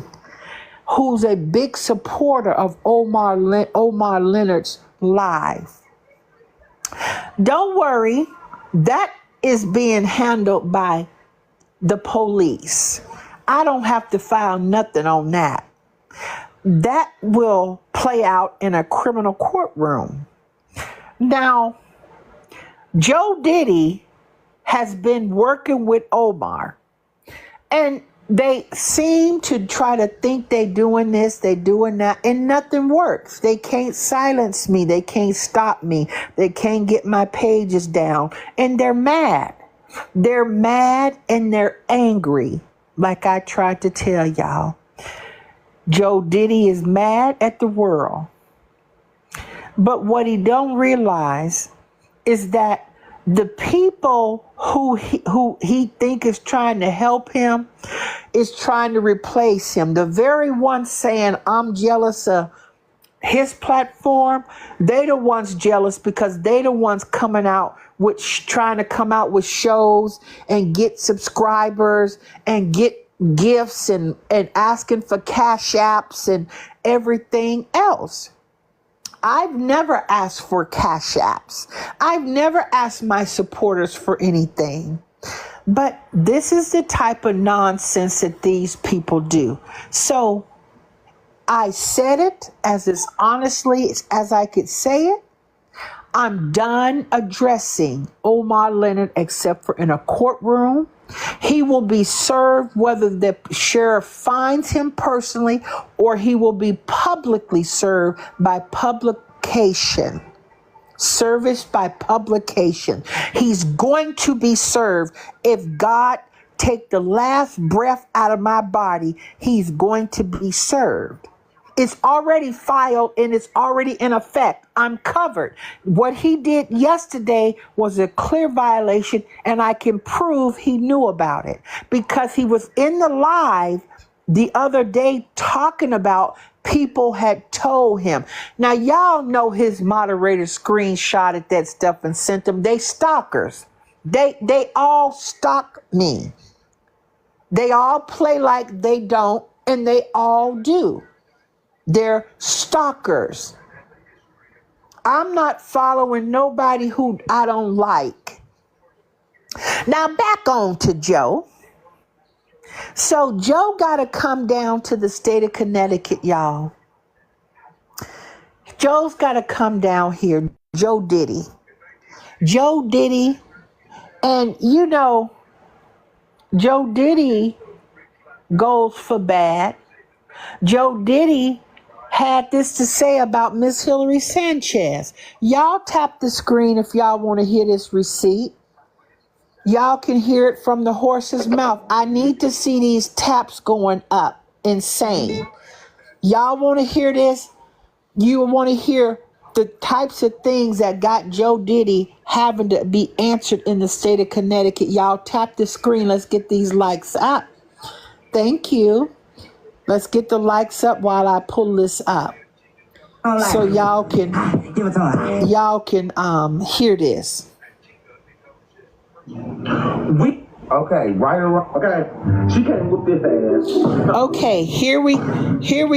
who's a big supporter of Omar Leonard's life. Don't worry. That is being handled by the police. I don't have to file nothing on that. That will play out in a criminal courtroom. Now, Joe Diddy has been working with Omar, and they seem to try to think they doing this, they doing that, and nothing works. They can't silence me. They can't stop me. They can't get my pages down, and they're mad. They're mad and they're angry, like I tried to tell y'all. Joe Diddy is mad at the world. But what he don't realize is that the people who he think is trying to help him is trying to replace him. The very ones saying, I'm jealous of his platform, they the ones jealous because they the ones coming out with trying to come out with shows and get subscribers and get gifts and asking for cash apps and everything else. I've never asked for cash apps. I've never asked my supporters for anything. But this is the type of nonsense that these people do. So I said it as honestly as I could say it. I'm done addressing Omar Leonard except for in a courtroom. He will be served whether the sheriff finds him personally or he will be publicly served by publication. Service by publication. He's going to be served. If God take the last breath out of my body, he's going to be served. It's already filed and it's already in effect. I'm covered. What he did yesterday was a clear violation, and I can prove he knew about it because he was in the live the other day talking about people had told him. Now, y'all know his moderator screenshotted that stuff and sent them. They stalkers. They all stalk me. They all play like they don't, and they all do. They're stalkers. I'm not following nobody who I don't like. Now back on to Joe. So Joe got to come down to the state of Connecticut, y'all. Joe's got to come down here. Joe Diddy. Joe Diddy. And you know, Joe Diddy goes for bad. Joe Diddy had this to say about Miss Hillary Sanchez. Y'all tap the screen if y'all want to hear this receipt. Y'all can hear it from the horse's mouth. I need to see these taps going up. Insane. Y'all want to hear this? You want to hear the types of things that got Joe Diddy having to be answered in the state of Connecticut. Y'all tap the screen. Let's get these likes up. Thank you. Let's get the likes up while I pull this up. So y'all can hear this. Okay, right or wrong. Okay, she can't whoop this ass. Okay, here we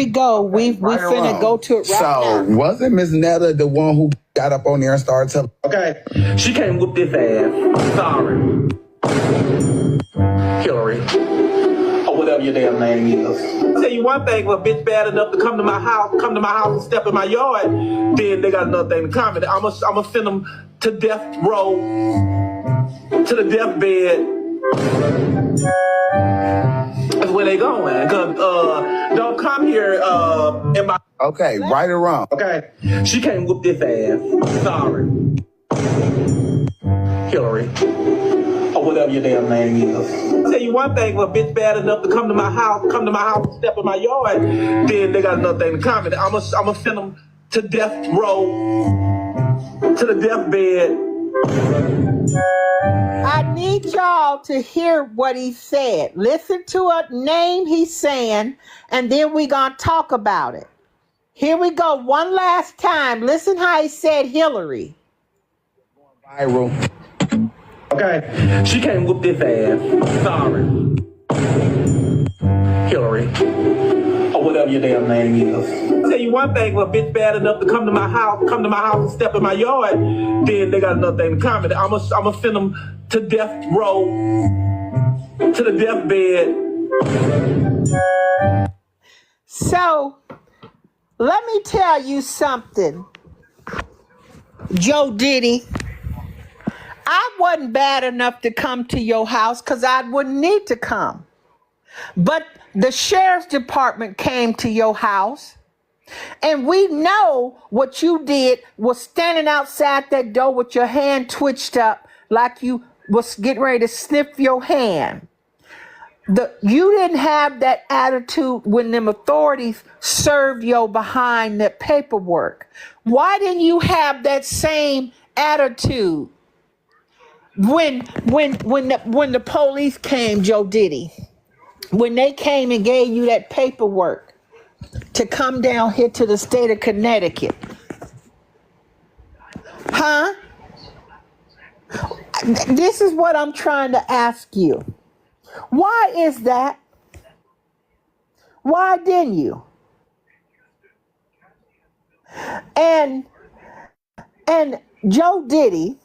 go. We finna go to it right now. So wasn't Miss Netta the one who got up on there and started telling? Okay, she can't whoop this ass. Sorry, Hillary. Whatever your damn name is. I'll tell you one thing, if a bitch bad enough to come to my house and step in my yard, then they got another thing in common. I'ma send them to death row, to the deathbed. That's where they going. Cause don't come here in my. Okay, right or wrong. Okay, she can't whoop this ass. Sorry, Hillary. Or whatever your damn name is. I'll tell you one thing, if a bitch bad enough to come to my house and step in my yard, then they got another thing in common. I'ma send them to death row, to the deathbed. I need y'all to hear what he said. Listen to a name he's saying, and then we gonna talk about it. Here we go one last time. Listen how he said Hillary. Viral. Okay, she can't whoop this ass. Sorry, Hillary. Or whatever your damn name is. I'll tell you one thing, if a bitch bad enough to come to my house and step in my yard, then they got another thing in common. I'ma send them to death row, to the deathbed. So, let me tell you something, Joe Diddy. I wasn't bad enough to come to your house because I wouldn't need to come. But the sheriff's department came to your house, and we know what you did was standing outside that door with your hand twitched up like you was getting ready to sniff your hand. You didn't have that attitude when them authorities served your behind that paperwork. Why didn't you have that same attitude when the police came, Joe Diddy? When they came and gave you that paperwork to come down here to the state of Connecticut. Huh? This is what I'm trying to ask you. Why is that? Why didn't you? And Joe Diddy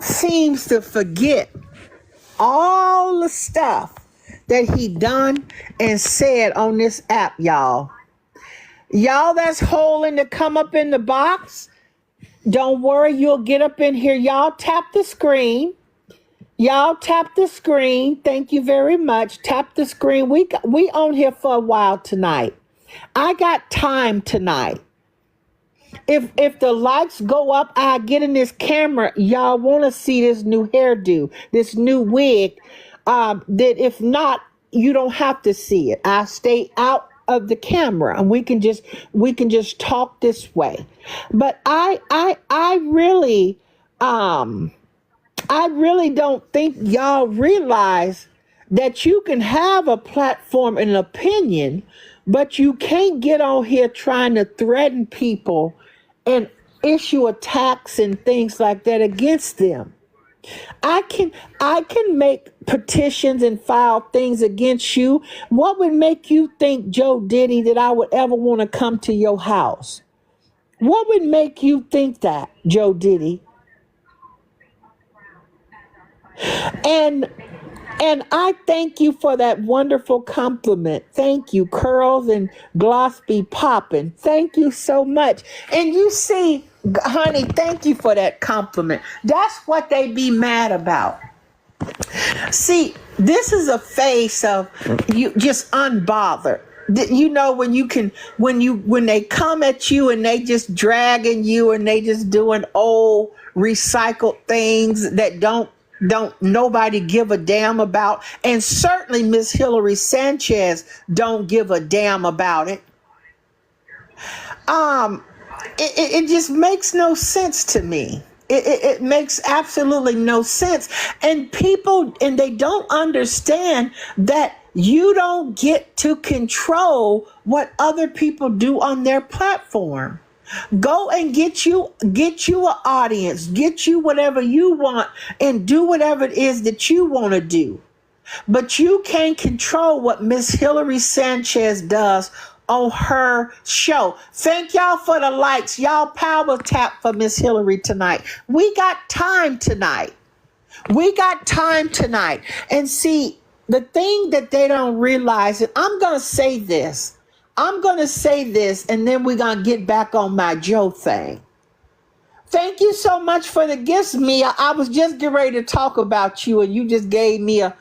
seems to forget all the stuff that he done and said on this app, y'all. Y'all that's holding to come up in the box, don't worry, you'll get up in here. Y'all tap the screen. Y'all tap the screen. Thank you very much. Tap the screen. We on here for a while tonight. I got time tonight. If the lights go up, I get in this camera. Y'all want to see this new hairdo, this new wig. That if not, you don't have to see it. I stay out of the camera, and we can just talk this way. But I really don't think y'all realize that you can have a platform and an opinion, but you can't get on here trying to threaten people and issue attacks and things like that against them. I can make petitions and file things against you. What would make you think, Joe Diddy, that I would ever want to come to your house? What would make you think that, Joe Diddy? And I thank you for that wonderful compliment. Thank you. Curls and gloss be popping. Thank you so much. And you see, honey, thank you for that compliment. That's what they be mad about. See, this is a face of you just unbothered. You know, when they come at you and they just dragging you and they just doing old recycled things that don't nobody give a damn about. And certainly Miss Hillary Sanchez don't give a damn about it. It just makes no sense to me. It makes absolutely no sense. And they don't understand that you don't get to control what other people do on their platform. Go and get you an audience, get you whatever you want, and do whatever it is that you want to do. But you can't control what Miss Hillary Sanchez does on her show. Thank y'all for the likes. Y'all power tap for Miss Hillary tonight. We got time tonight. And see, the thing that they don't realize, and I'm going to say this, and then we're going to get back on my Joe thing. Thank you so much for the gifts, Mia. I was just getting ready to talk about you, and you just gave me a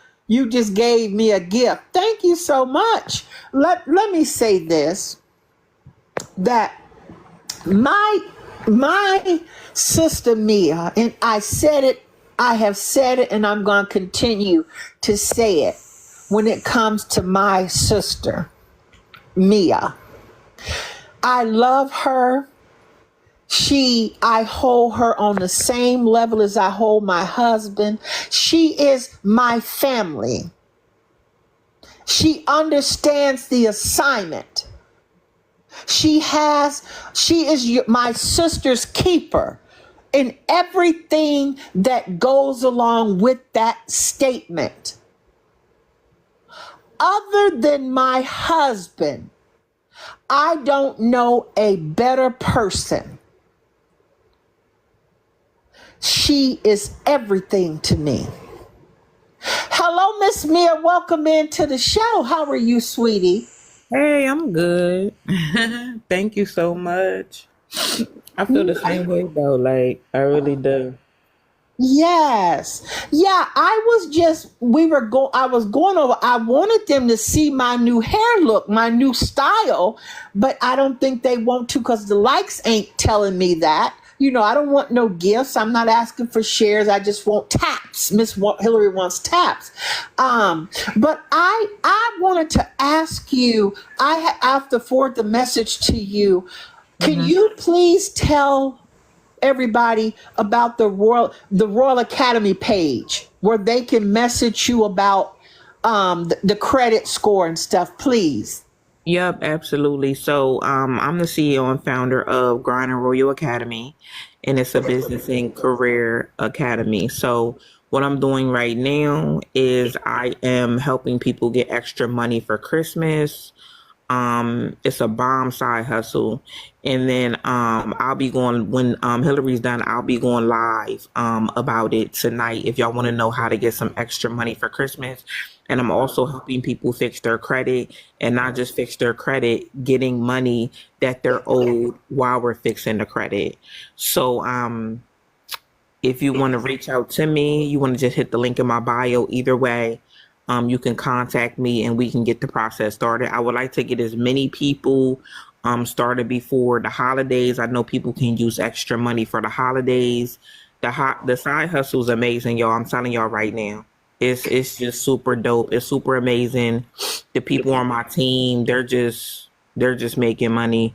gift. Thank you so much. Let me say this, that my sister Mia, and I have said it, and I'm going to continue to say it when it comes to my sister Mia. I love her. I hold her on the same level as I hold my husband. She is my family. She understands the assignment. She is my sister's keeper in everything that goes along with that statement. Other than my husband, I don't know a better person. She is everything to me. Hello, Miss Mia. Welcome into the show. How are you, sweetie? Hey, I'm good. Thank you so much. I feel the same way though, like I really do. Yes. Yeah, I was going over, I wanted them to see my new hair look, my new style, but I don't think they want to because the likes ain't telling me that. I don't want no gifts. I'm not asking for shares. I just want taps. Hillary wants taps. But I wanted to ask you, I have to forward the message to you. Can you please tell everybody about the Royal Academy page where they can message you about the credit score and stuff, please? Yep, absolutely. So, I'm the CEO and founder of Grind and Royal Academy, and it's a business and career academy. So, what I'm doing right now is I am helping people get extra money for Christmas. It's a bomb side hustle. And then I'll be going when Hillary's done, I'll be going live about it tonight if y'all want to know how to get some extra money for Christmas. And I'm also helping people fix their credit, and not just fix their credit, getting money that they're owed while we're fixing the credit. So if you want to reach out to me, you want to just hit the link in my bio. Either way, you can contact me and we can get the process started. I would like to get as many people started before the holidays. I know people can use extra money for the holidays. The side hustle is amazing, y'all. I'm telling y'all right now. It's just super dope. It's super amazing. The people on my team, they're just making money,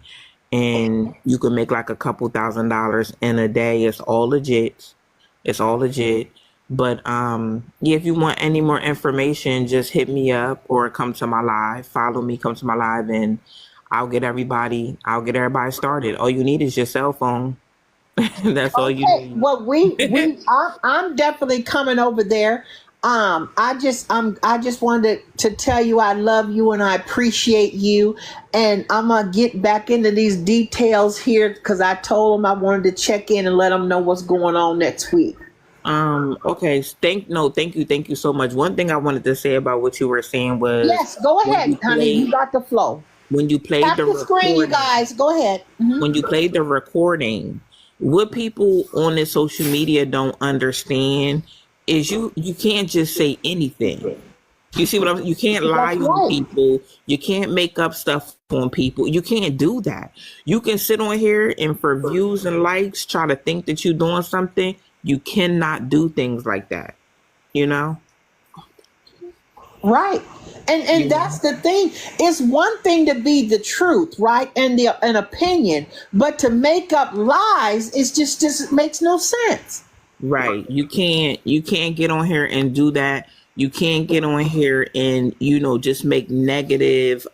and you can make like a couple $1,000s in a day. It's all legit. It's all legit. But yeah, if you want any more information, just hit me up or come to my live. Follow me, come to my live, and I'll get everybody started. All you need is your cell phone. That's all you Okay. need. Well, I'm definitely coming over there. I just wanted to tell you I love you and I appreciate you. And I'm gonna get back into these details here because I told them I wanted to check in and let them know what's going on next week. Okay. Thank you so much. One thing I wanted to say about what you were saying was Yes, go when you ahead, honey. You played got the flow. when you played Tap the the screen, you recording. guys. Go ahead. When you play the recording, what people on this social media don't understand is you can't just say anything. You see what I'm? You can't lie That's on right. people. You can't make up stuff on people. You can't do that. You can sit on here and for views and likes try to think that you're doing something. You cannot do things like that. You know? Right. And You that's know? the thing. It's one thing to be the truth, right? And an opinion, but to make up lies is just makes no sense. Right. You can't get on here and do that. You can't get on here and, just make negative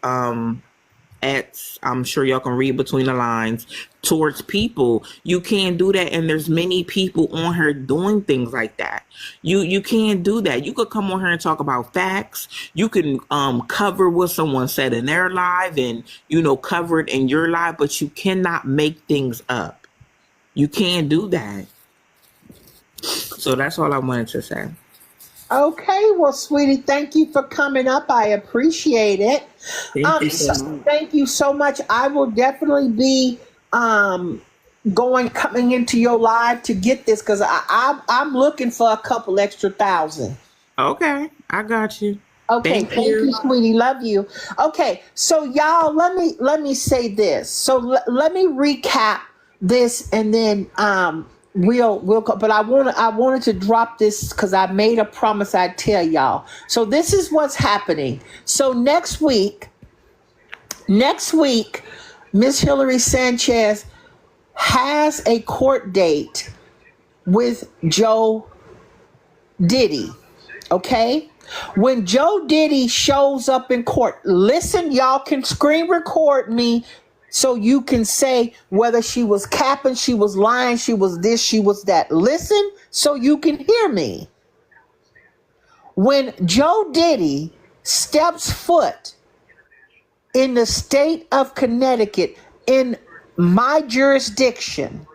acts. I'm sure y'all can read between the lines towards people. You can't do that. And there's many people on here doing things like that. You can't do that. You could come on here and talk about facts. You can cover what someone said in their live and, cover it in your live, but you cannot make things up. You can't do that. So that's all I wanted to say. Okay, well, sweetie, thank you for coming up. I appreciate it. Thank you so much. Thank you so much. I will definitely be coming into your live to get this because I'm looking for a couple extra thousand. Okay, I got you. Okay, Thank thank you, you. sweetie. Love you. Okay, so y'all, let me say this. So let me recap this, and then but I wanted to drop this because I made a promise I'd tell y'all. So this is what's happening. So next week, Miss Hillary Sanchez has a court date with Joe Diddy. Okay? When Joe Diddy shows up in court, listen, y'all can screen record me so you can say whether she was capping, she was lying, she was this, she was that. Listen so you can hear me. When Joe Diddy steps foot in the state of Connecticut, in my jurisdiction,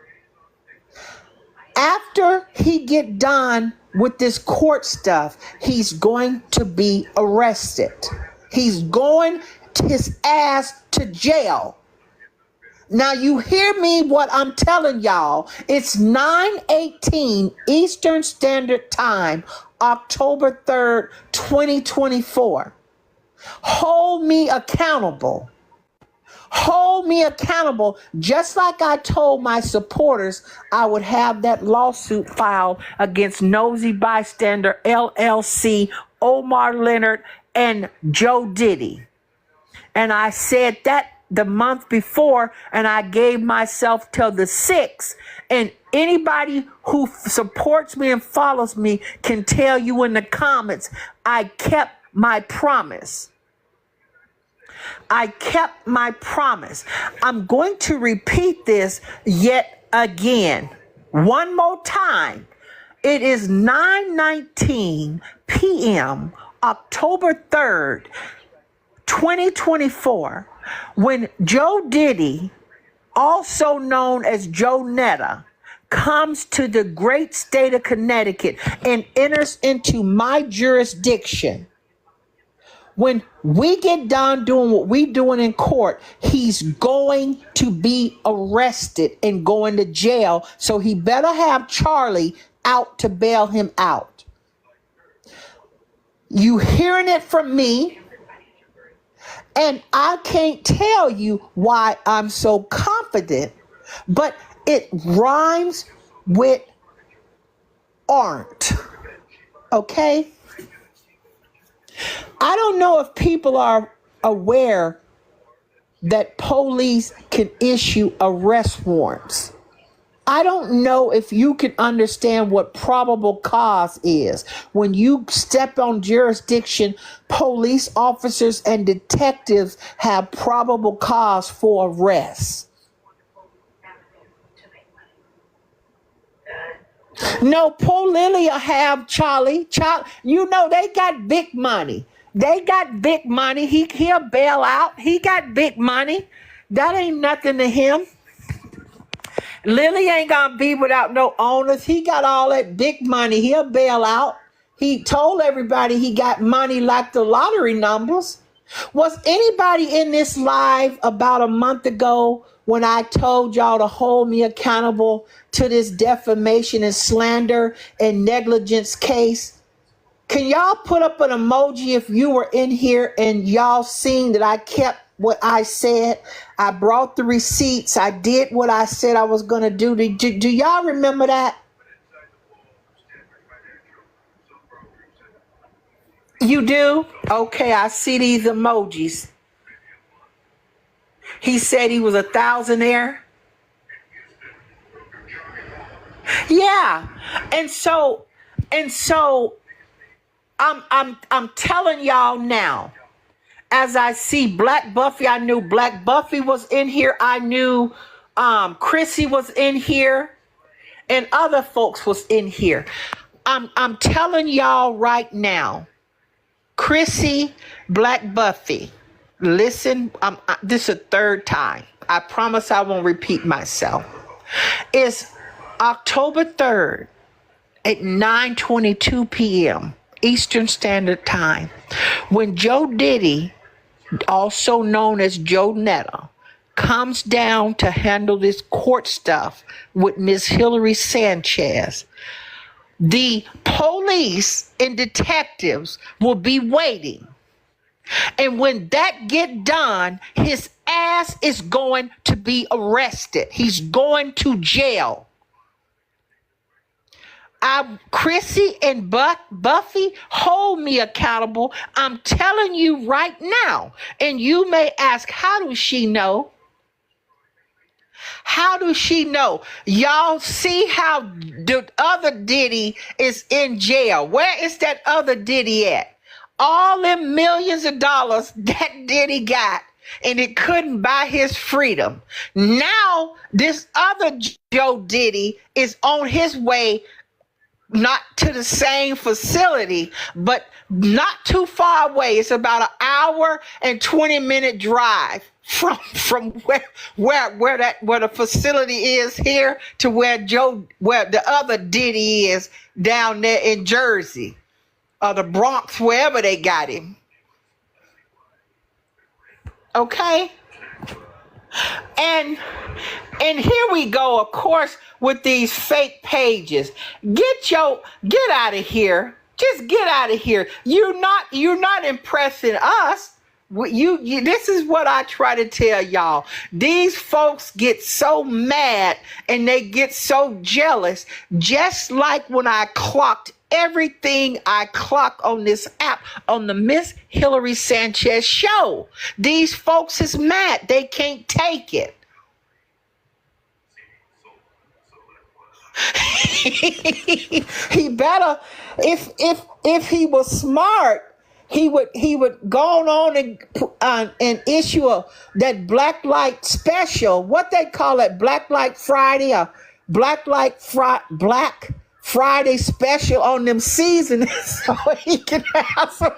after he get done with this court stuff, he's going to be arrested. He's going his ass to jail. Now you hear me what I'm telling y'all. It's 9:18 Eastern Standard Time, October 3rd, 2024. Hold me accountable. Hold me accountable, just like I told my supporters I would have that lawsuit filed against Nosy Bystander, LLC, Omar Leonard, and Joe Diddy. And I said that the month before, and I gave myself till the 6th. And anybody who supports me and follows me can tell you in the comments, I kept my promise. I kept my promise. I'm going to repeat this yet again. One more time. It is 9:19 p.m. October 3rd, 2024, when Joe Diddy, also known as Joe Netta, comes to the great state of Connecticut and enters into my jurisdiction. When we get done doing what we doing in court, he's going to be arrested and going to jail. So he better have Charlie out to bail him out. You hearing it from me? And I can't tell you why I'm so confident, but it rhymes with aren't. Okay? I don't know if people are aware that police can issue arrest warrants. I don't know if you can understand what probable cause is. When you step on jurisdiction, police officers and detectives have probable cause for arrest. No, poor Lily will have Charlie. You know, they got big money. They got big money. He'll bail out. He got big money. That ain't nothing to him. Lily ain't gonna be without no owners. He got all that big money. He'll bail out. He told everybody he got money like the lottery numbers. Was anybody in this live about a month ago when I told y'all to hold me accountable to this defamation and slander and negligence case? Can y'all put up an emoji if you were in here and y'all seen that I kept what I said? I brought the receipts. I did what I said I was going to do. Do y'all remember that? You do? Okay, I see these emojis. He said he was a thousandaire. Yeah. And so I'm telling y'all now, as I see Black Buffy, I knew Black Buffy was in here. I knew Chrissy was in here and other folks was in here. I'm telling y'all right now, Chrissy, Black Buffy, listen, this is a third time. I promise I won't repeat myself. It's October 3rd at 9:22 p.m. Eastern Standard Time, when Joe Diddy, also known as Joe Netta, comes down to handle this court stuff with Ms. Hillary Sanchez. The police and detectives will be waiting. And when that get done, his ass is going to be arrested. He's going to jail. Chrissy and Buffy, hold me accountable. I'm telling you right now. And you may ask, how does she know? How does she know? Y'all see how the other Diddy is in jail. Where is that other Diddy at? All them millions of dollars that Diddy got, and it couldn't buy his freedom. Now, this other Joe Diddy is on his way, not to the same facility, but not too far away. It's about an hour and 20-minute drive from where the facility is here to where the other Diddy is down there in Jersey or the Bronx, wherever they got him. Okay? And here we go, of course, with these fake pages. Get out of here. Just get out of here. You're not impressing us. This is what I try to tell y'all. These folks get so mad and they get so jealous, just like when I clocked everything I clock on this app on the Miss Hillary Sanchez show. These folks is mad. They can't take it. He better, if he was smart, he would go on and issue that Black Light special. What they call it, Black Light Friday or Black Friday special on them seasons, so he can have some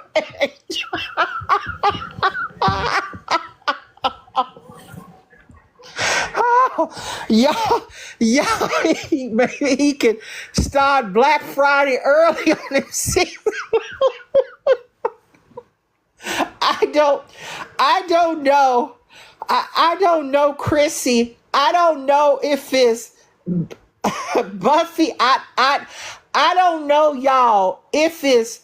Oh, maybe he could start Black Friday early on them season. I don't know. I don't know, Chrissy. I don't know if it's Buffy. I don't know, y'all, if it's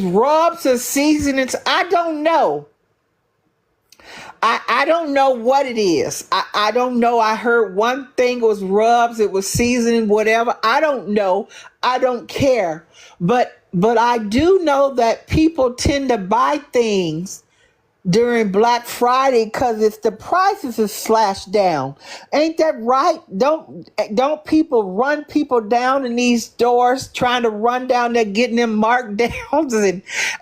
rubs or seasonings. I don't know. I don't know what it is. I don't know. I heard one thing was rubs, it was seasoning, whatever. I don't know. I don't care. But I do know that people tend to buy things during Black Friday because if the prices are slashed down. Ain't that right? Don't people run people down in these stores, trying to run down there, getting them markdowns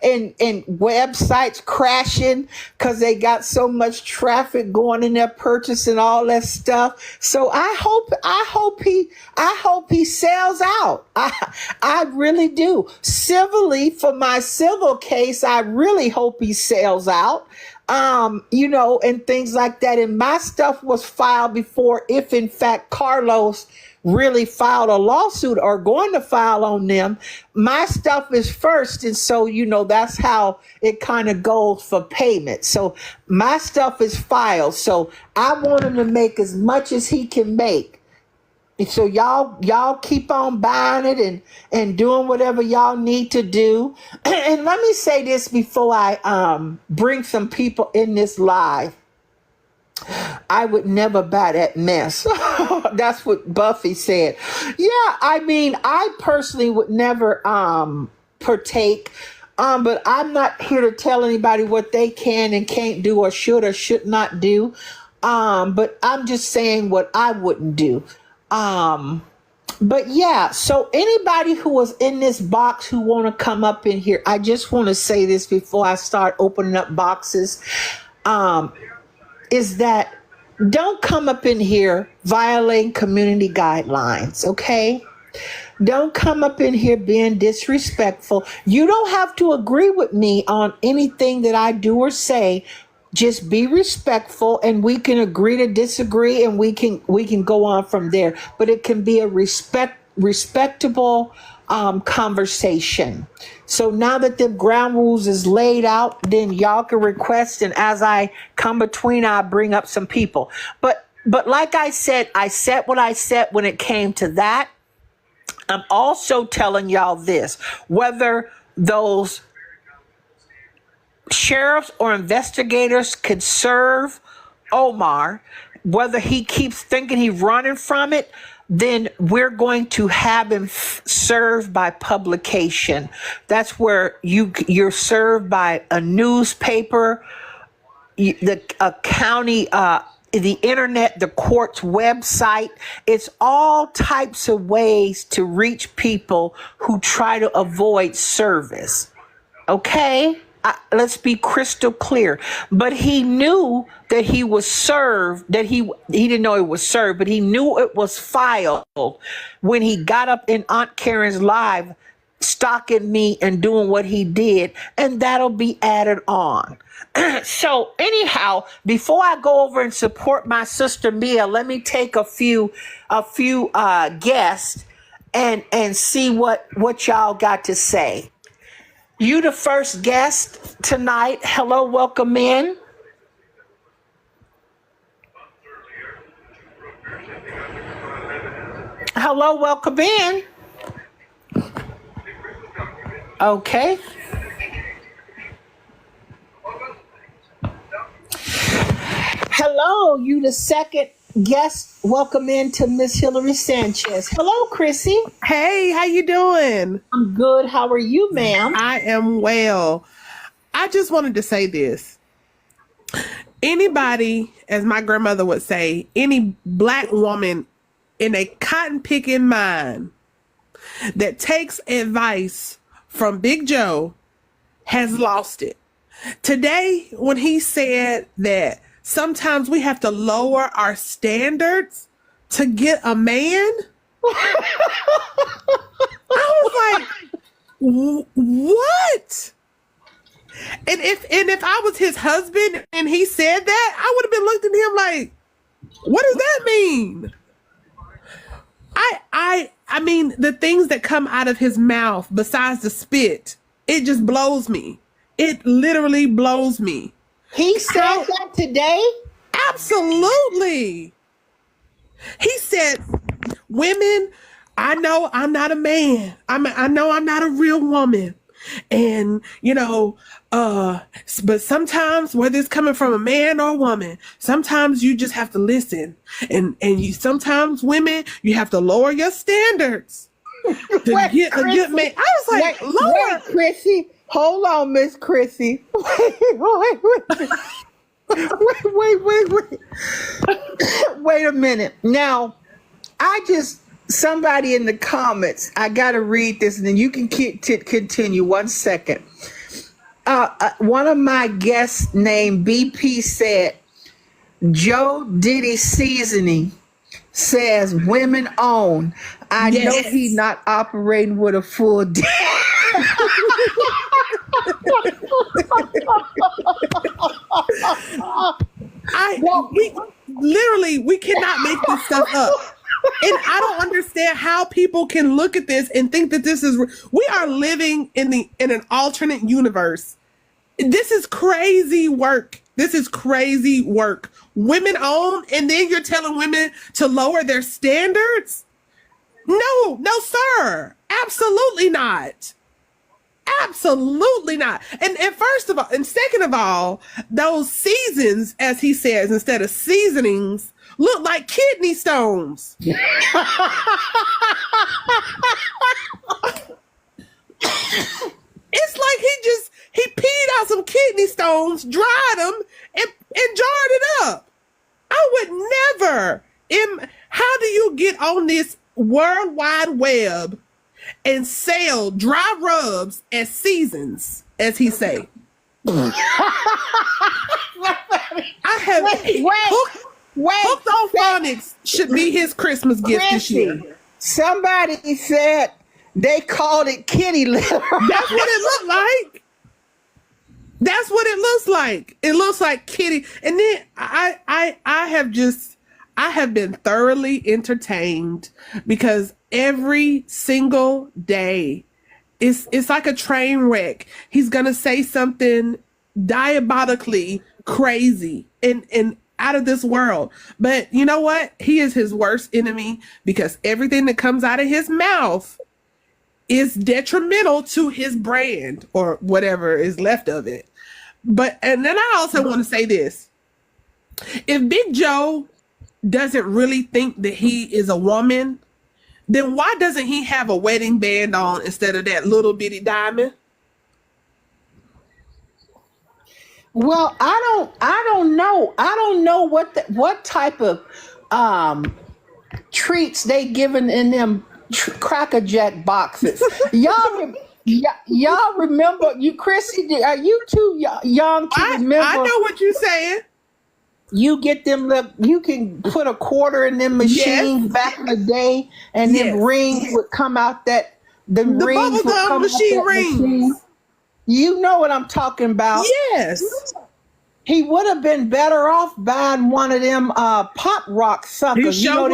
and websites crashing because they got so much traffic going in there purchasing all that stuff. So I hope he sells out. I really do. Civilly, for my civil case, I really hope he sells out. And things like that. And my stuff was filed before, if in fact Carlos really filed a lawsuit or going to file on them. My stuff is first. And so, that's how it kind of goes for payment. So my stuff is filed. So I want him to make as much as he can make. And so y'all keep on buying it and doing whatever y'all need to do. And let me say this before I bring some people in this live. I would never buy that mess. That's what Buffy said. Yeah, I personally would never partake. But I'm not here to tell anybody what they can and can't do or should not do. But I'm just saying what I wouldn't do. But yeah, so anybody who was in this box who want to come up in here, I just want to say this before I start opening up boxes, is that don't come up in here violating community guidelines, okay? Don't come up in here being disrespectful. You don't have to agree with me on anything that I do or say. Just be respectful, and we can agree to disagree, and we can go on from there. But it can be a respectable conversation. So now that the ground rules is laid out, then y'all can request, and as I come between, I'll bring up some people. But like I said what I said when it came to that. I'm also telling y'all this, whether those sheriffs or investigators could serve Omar, whether he keeps thinking he's running from it, then we're going to have him served by publication. That's where you're served by a newspaper, a county, the internet, the court's website. It's all types of ways to reach people who try to avoid service. Okay? Let's be crystal clear. But he knew that he was served, that he didn't know it was served, but he knew it was filed when he got up in Aunt Karen's live, stalking me and doing what he did, and that'll be added on. So anyhow, before I go over and support my sister Mia, let me take a few guests and see what y'all got to say. You the first guest tonight. Hello, welcome in. Hello, welcome in. Okay. go. You the second guest. Welcome into Miss Hillary Sanchez. Hello, Chrissy. Hey, how you doing? I'm good. How are you, ma'am? I am well. I just wanted to say this. Anybody, as my grandmother would say, any black woman in a cotton picking mind that takes advice from Big Joe has lost it. Today, when he said that sometimes we have to lower our standards to get a man, I was like, what? And if I was his husband and he said that, I would have been looked at him like, what does that mean? I mean, the things that come out of his mouth besides the spit, it just blows me. It literally blows me. He said that today? Absolutely. He said, women, I know I'm not a man. I know I'm not a real woman. And, but sometimes, whether it's coming from a man or a woman, sometimes you just have to listen. And you sometimes women, you have to lower your standards to get a good man. I was like, lower. Wait, Chrissy. Hold on, Miss Chrissy. Wait. Wait a minute. Now, somebody in the comments, I got to read this and then you can continue 1 second. One of my guests named BP said, Joe Diddy Seasoning says women own. I know he's not operating with a full dick. We cannot make this stuff up. And I don't understand how people can look at this and think that we are living in an alternate universe. This is crazy work. Women own, and then you're telling women to lower their standards? No, sir. Absolutely not. Absolutely not. And first of all, and second of all, those seasons, as he says, instead of seasonings, look like kidney stones. It's like he peed out some kidney stones, dried them, and jarred it up. I would never. How do you get on this World Wide Web and sell dry rubs as seasons, as he say? I have Hooked on Phonics should be his Christmas gift this year. Somebody said they called it kitty litter. That's what it looked like. That's what it looks like. It looks like kitty. And then I have been thoroughly entertained because every single day it's like a train wreck. He's gonna say something diabolically crazy and out of this world. But you know what? He is his worst enemy because everything that comes out of his mouth is detrimental to his brand or whatever is left of it. And then I also want to say this. If Big Joe doesn't really think that he is a woman, then why doesn't he have a wedding band on instead of that little bitty diamond? Well, I don't know. I don't know what type of treats they given in them Cracker Jack boxes. Y'all remember? You, Chrissy, are you too young to remember? I know what you're saying. You get them. You can put a quarter in them machines back in the day, and them rings would come out. The rings would come machine rings. Machine. You know what I'm talking about? Yes. He would have been better off buying one of them pop rock suckers. You know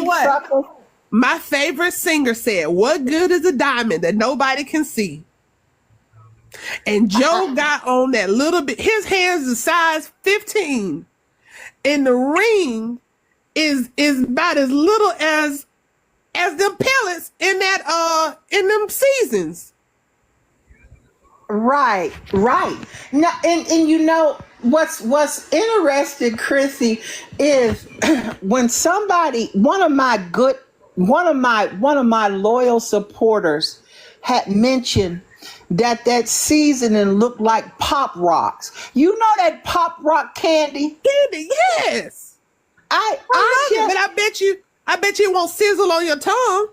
what? Suckers. My favorite singer said, "What good is a diamond that nobody can see?" And Joe got on that little bit. His hands are size 15, and the ring is about as little as them pellets in them seasons. Right. Now, and you know, what's interesting, Chrissy, is when somebody, one of my loyal supporters had mentioned that seasoning looked like Pop Rocks. You know that Pop Rock candy? Candy, yes. I love it, but I bet you it won't sizzle on your tongue.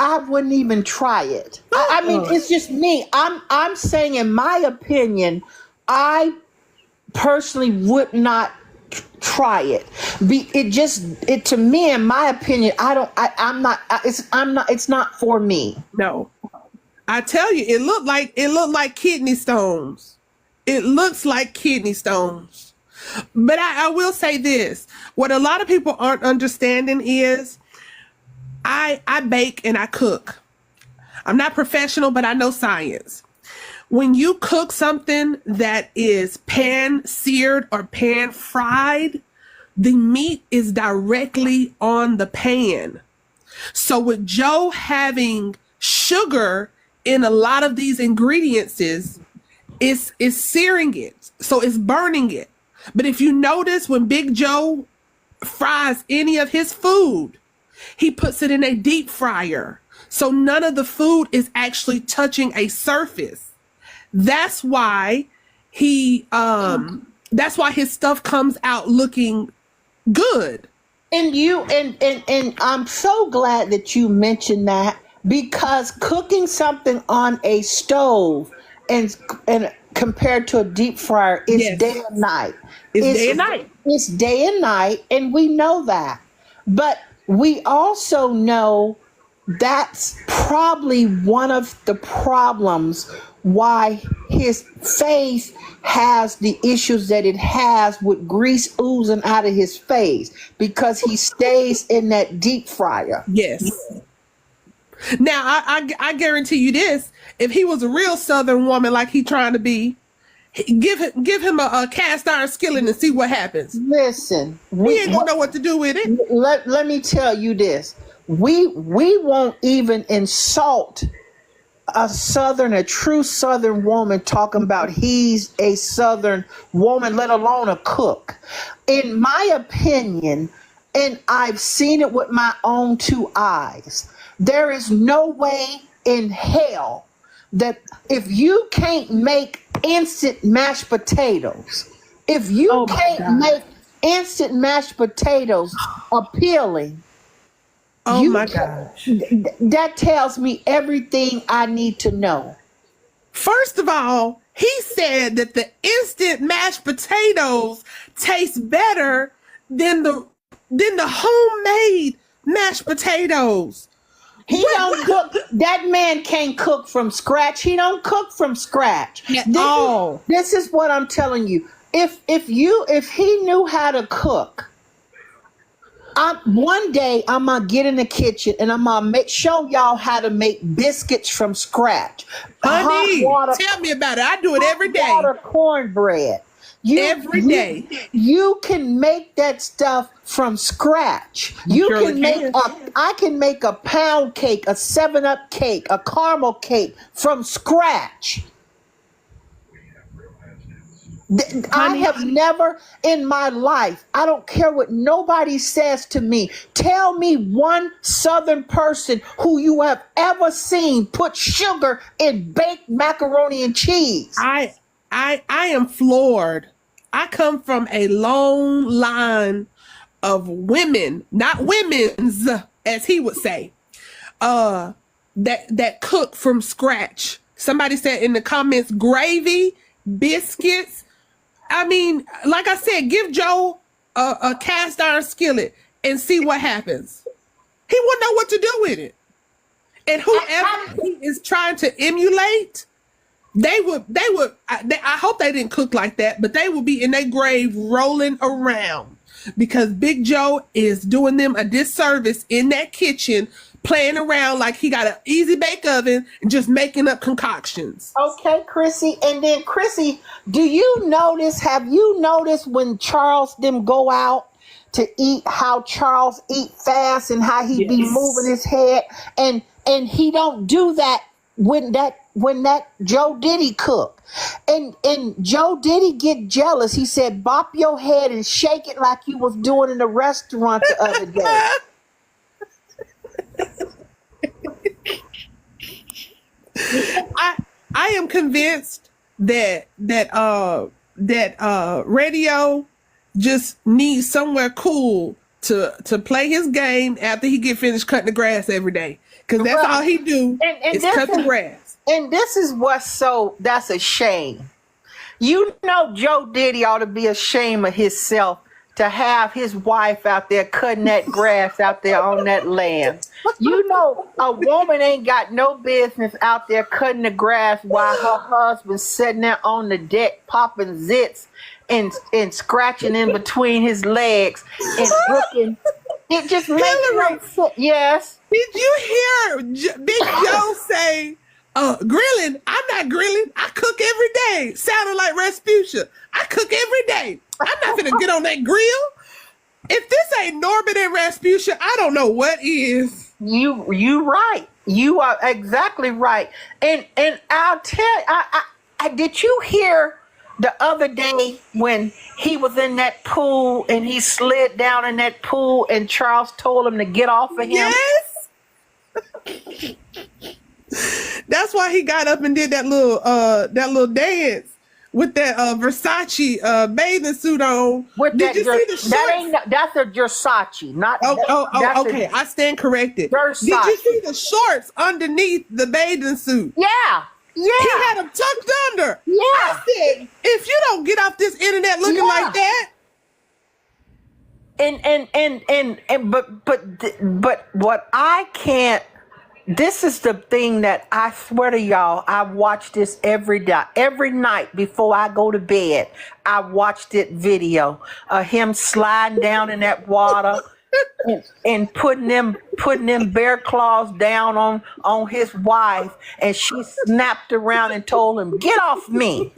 I wouldn't even try it. I mean, it's just me. I'm saying, in my opinion, I personally would not try it. It to me, in my opinion, it's not for me. No. I tell you, it looked like kidney stones. It looks like kidney stones. But I will say this. What a lot of people aren't understanding is I bake and I cook. I'm not professional, but I know science. When you cook something that is pan seared or pan fried, the meat is directly on the pan. So with Joe having sugar in a lot of these ingredients, is searing it. So it's burning it. But if you notice, when Big Joe fries any of his food, he puts it in a deep fryer. So none of the food is actually touching a surface. That's why that's why his stuff comes out looking good. And I'm so glad that you mentioned that, because cooking something on a stove and compared to a deep fryer is Yes. day and night. It's day and night. It's day and night, and we know that. But we also know that's probably one of the problems why his face has the issues that it has with grease oozing out of his face, because he stays in that deep fryer. Yes. Now, I guarantee you this: if he was a real Southern woman like he trying to be, give him a cast iron skillet and see what happens. Listen, We ain't gonna know what to do with it. let me tell you this. We won't even insult a true Southern woman talking about he's a Southern woman, let alone a cook. In my opinion, and I've seen it with my own two eyes, there is no way in hell that if you can't make instant mashed potatoes, if you can't make instant mashed potatoes appealing, Oh my gosh. that tells me everything I need to know. First of all, he said that the instant mashed potatoes taste better than the homemade mashed potatoes. He don't cook. That man can't cook from scratch. He don't cook from scratch. This is what I'm telling you. If he knew how to cook, one day I'm gonna get in the kitchen and I'm gonna show y'all how to make biscuits from scratch. Honey, tell me about it. I do it every day. Hot water cornbread. Every day. You can make that stuff from scratch. I can make a pound cake, a 7-Up cake, a caramel cake from scratch. I have never in my life, I don't care what nobody says to me, tell me one Southern person who you have ever seen put sugar in baked macaroni and cheese. I am floored. I come from a long line of women, not women's, as he would say, that cook from scratch. Somebody said in the comments, gravy, biscuits. I mean, like I said, give Joe a cast iron skillet and see what happens. He wouldn't know what to do with it. And whoever he is trying to emulate, they would. I hope they didn't cook like that, but they would be in their grave rolling around, because Big Joe is doing them a disservice in that kitchen, playing around like he got an easy bake oven and just making up concoctions. Okay, Chrissy. And then, Chrissy, have you noticed when Charles them go out to eat, how Charles eat fast and how he be moving his head, and he don't do that that Joe Diddy cooked. And Joe Diddy get jealous. He said, bop your head and shake it like you was doing in the restaurant the other day. I am convinced that radio just needs somewhere cool to play his game after he get finished cutting the grass every day, because that's all he do is cut the grass. And this is that's a shame. You know, Joe Diddy ought to be ashamed of himself to have his wife out there cutting that grass out there on that land. You know, a woman ain't got no business out there cutting the grass while her husband's sitting there on the deck popping zits and scratching in between his legs and looking. It just makes no sense. Yes. Did you hear Big Joe say, grilling? I'm not grilling. I cook every day. Sounded like Rasputia. I cook every day. I'm not gonna get on that grill. If this ain't Norbert and Rasputia, I don't know what is. You right. You are exactly right. And I'll tell I did you hear the other day when he was in that pool and he slid down in that pool and Charles told him to get off of him? Yes. That's why he got up and did that little dance with that Versace bathing suit on. Did you see the shorts? That's a Versace, not. Okay. I stand corrected. Versace. Did you see the shorts underneath the bathing suit? Yeah. He had them tucked under. Yeah. I said, if you don't get off this internet looking like that. But what I can't. This is the thing that I swear to y'all, I watch this every day, every night before I go to bed. I watch that video of him sliding down in that water and putting them bear claws down on his wife, and she snapped around and told him, "Get off me."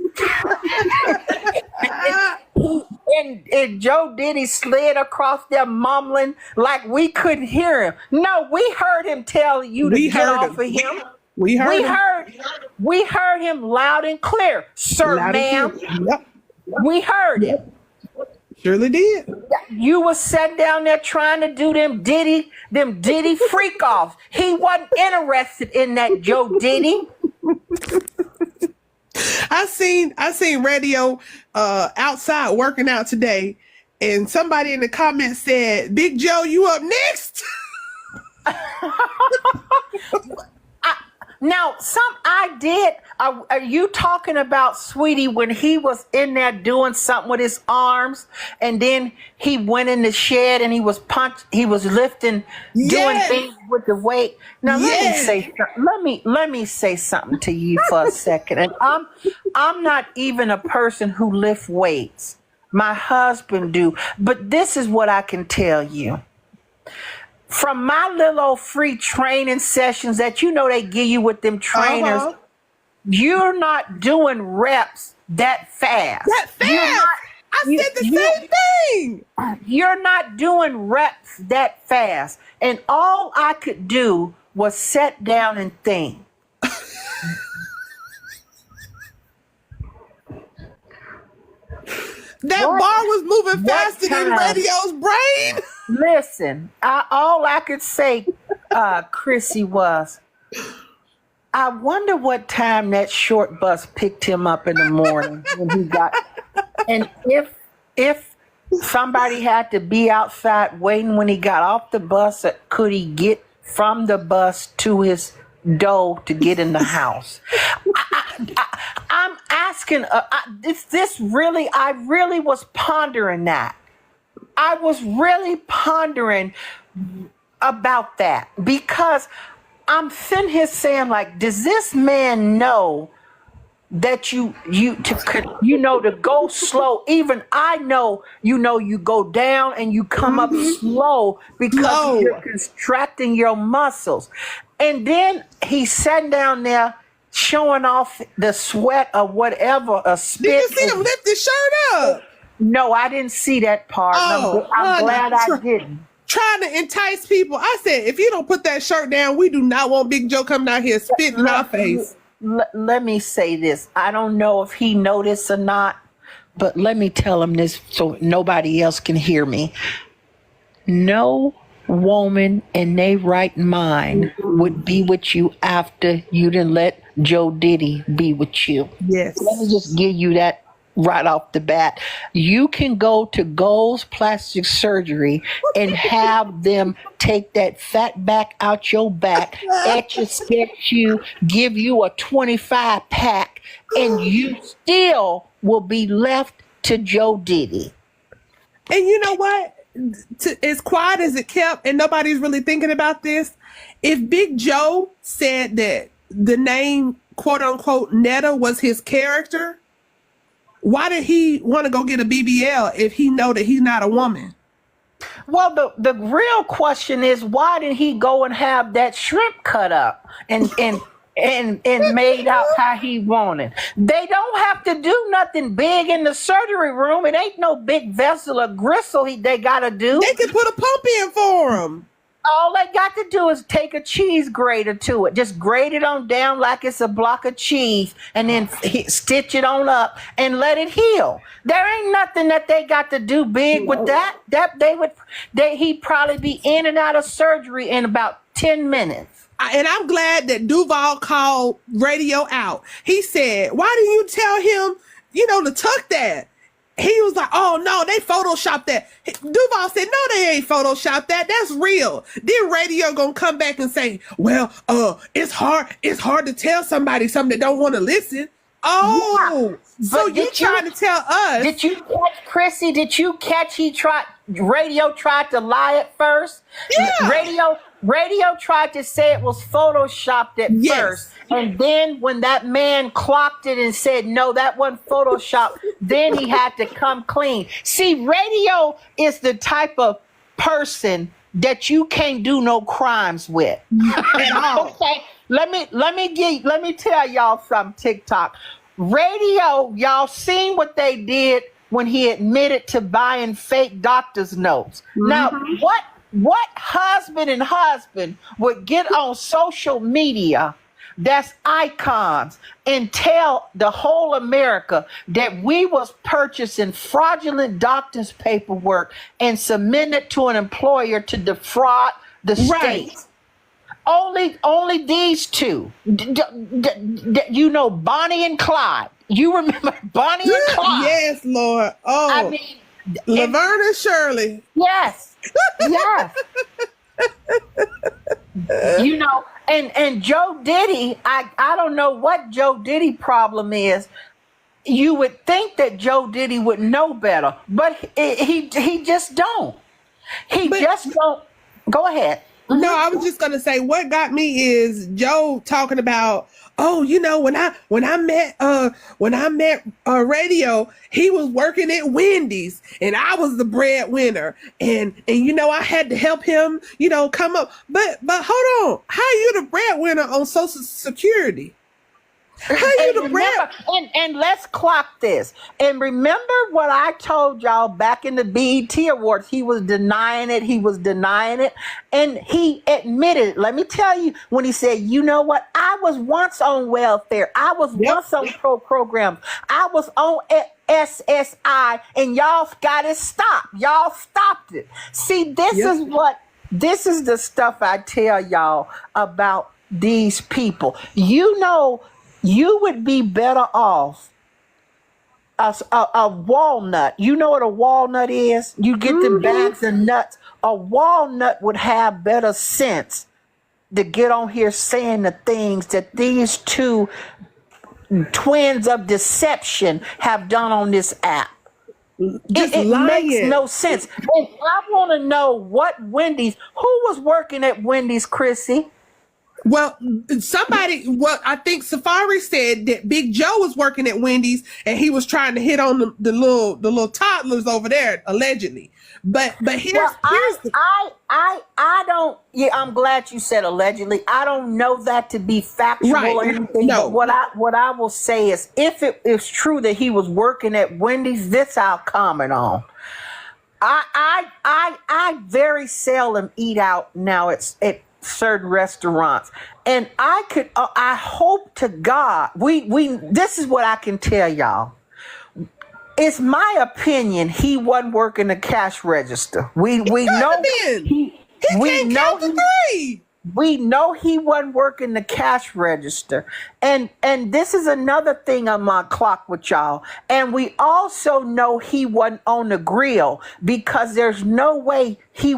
And Joe Diddy slid across there mumbling like we couldn't hear him. No, we heard him tell you to get off of him. We heard him loud and clear, sir, ma'am. Yep. We heard him. Surely did. You was sitting down there trying to do them Diddy freak offs. He wasn't interested in that Joe Diddy. I seen radio outside working out today, and somebody in the comments said, "Big Joe, you up next?" Now, I did. Are you talking about Sweetie when he was in there doing something with his arms, and then he went in the shed and he was lifting, doing things with the weight? Now let me say something to you for a second. And I'm not even a person who lifts weights. My husband do, but this is what I can tell you. From my little old free training sessions that they give you with them trainers, you're not doing reps that fast. That fast? I said the same thing. You're not doing reps that fast. And all I could do was sit down and think. That bar was moving faster than radio's brain. Listen, all I could say, Chrissy, was, I wonder what time that short bus picked him up in the morning when he got. And if somebody had to be outside waiting when he got off the bus, could he get from the bus to his door to get in the house? I'm asking. I really was pondering that. I was really pondering about that, because I'm sitting here saying, like, does this man know that to go slow? Even I know, you go down and you come up slow because you're contracting your muscles. And then he's sitting down there showing off the sweat or whatever, a spit. Did you see him lift his shirt up? No, I didn't see that part. I'm glad I didn't. Trying to entice people. I said, if you don't put that shirt down, we do not want Big Joe coming out here spitting in our face. let me say this. I don't know if he noticed or not, but let me tell him this so nobody else can hear me. No woman in their right mind would be with you after you didn't let Joe Diddy be with you. Yes. Let me just give you that right off the bat. You can go to Gold's Plastic Surgery and have them take that fat back out your back, etch you, sketch you, give you a 25 pack, and you still will be left to Joe Diddy. And you know what? As quiet as it kept, and nobody's really thinking about this, if Big Joe said that the name, quote unquote, Netta was his character, why did he want to go get a BBL if he know that he's not a woman? Well, the real question is, why did he go and have that shrimp cut up and made out how he wanted? They don't have to do nothing big in the surgery room. It ain't no big vessel of gristle they got to do. They can put a pump in for him. All they got to do is take a cheese grater to it. Just grate it on down like it's a block of cheese and then stitch it on up and let it heal. There ain't nothing that they got to do big with that. He'd probably be in and out of surgery in about 10 minutes. And I'm glad that Duval called radio out. He said, why didn't you tell him, to tuck that? He was like, oh, no, they photoshopped that. Duval said, no, they ain't photoshopped that. That's real. Then radio gonna come back and say, well, it's hard to tell somebody something that don't want to listen. Oh, yeah. So you trying to tell us. Did you catch, Chrissy? Did you catch radio tried to lie at first? Yeah. Radio tried to say it was photoshopped at first. And then when that man clocked it and said, no, that wasn't photoshopped, then he had to come clean. See, radio is the type of person that you can't do no crimes with. Okay? Let me tell y'all something, TikTok. Radio, y'all seen what they did when he admitted to buying fake doctor's notes. Mm-hmm. Now, what husband would get on social media that's icons and tell the whole America that we was purchasing fraudulent doctor's paperwork and submitting it to an employer to defraud the state? Only these two. Bonnie and Clyde. You remember Bonnie and Clyde? Yes, Lord. Oh, I mean, Laverne and Shirley. Yes. Yes. And Joe Diddy, I don't know what Joe Diddy problem is. You would think that Joe Diddy would know better, but he just don't. Just don't. Go ahead. No, I was just gonna say what got me is Joe talking about, when I met radio, he was working at Wendy's and I was the breadwinner and I had to help him, come up. But hold on, how you the breadwinner on Social Security? And let's clock this. And remember what I told y'all back in the BET Awards. He was denying it. And he admitted it. Let me tell you, when he said, you know what? I was once on welfare. I was once on programs. I was on SSI. And y'all got it stopped. Y'all stopped it. See, this is the stuff I tell y'all about these people. You would be better off a walnut. You know what a walnut is? You get the bags of nuts. A walnut would have better sense to get on here saying the things that these two twins of deception have done on this app. It makes no sense. And I want to know who was working at Wendy's, Chrissy? Well, I think Safari said that Big Joe was working at Wendy's and he was trying to hit on the little toddlers over there, allegedly. But I'm glad you said allegedly. I don't know that to be factual or anything. No. But what I will say is, if it is true that he was working at Wendy's, this I'll comment on. I very seldom eat out now. certain restaurants. And I hope to God, this is what I can tell y'all. It's my opinion he wasn't working the cash register. We know He can't count to three. we know he wasn't working the cash register. And this is another thing on my clock with y'all. And we also know he wasn't on the grill, because there's no way he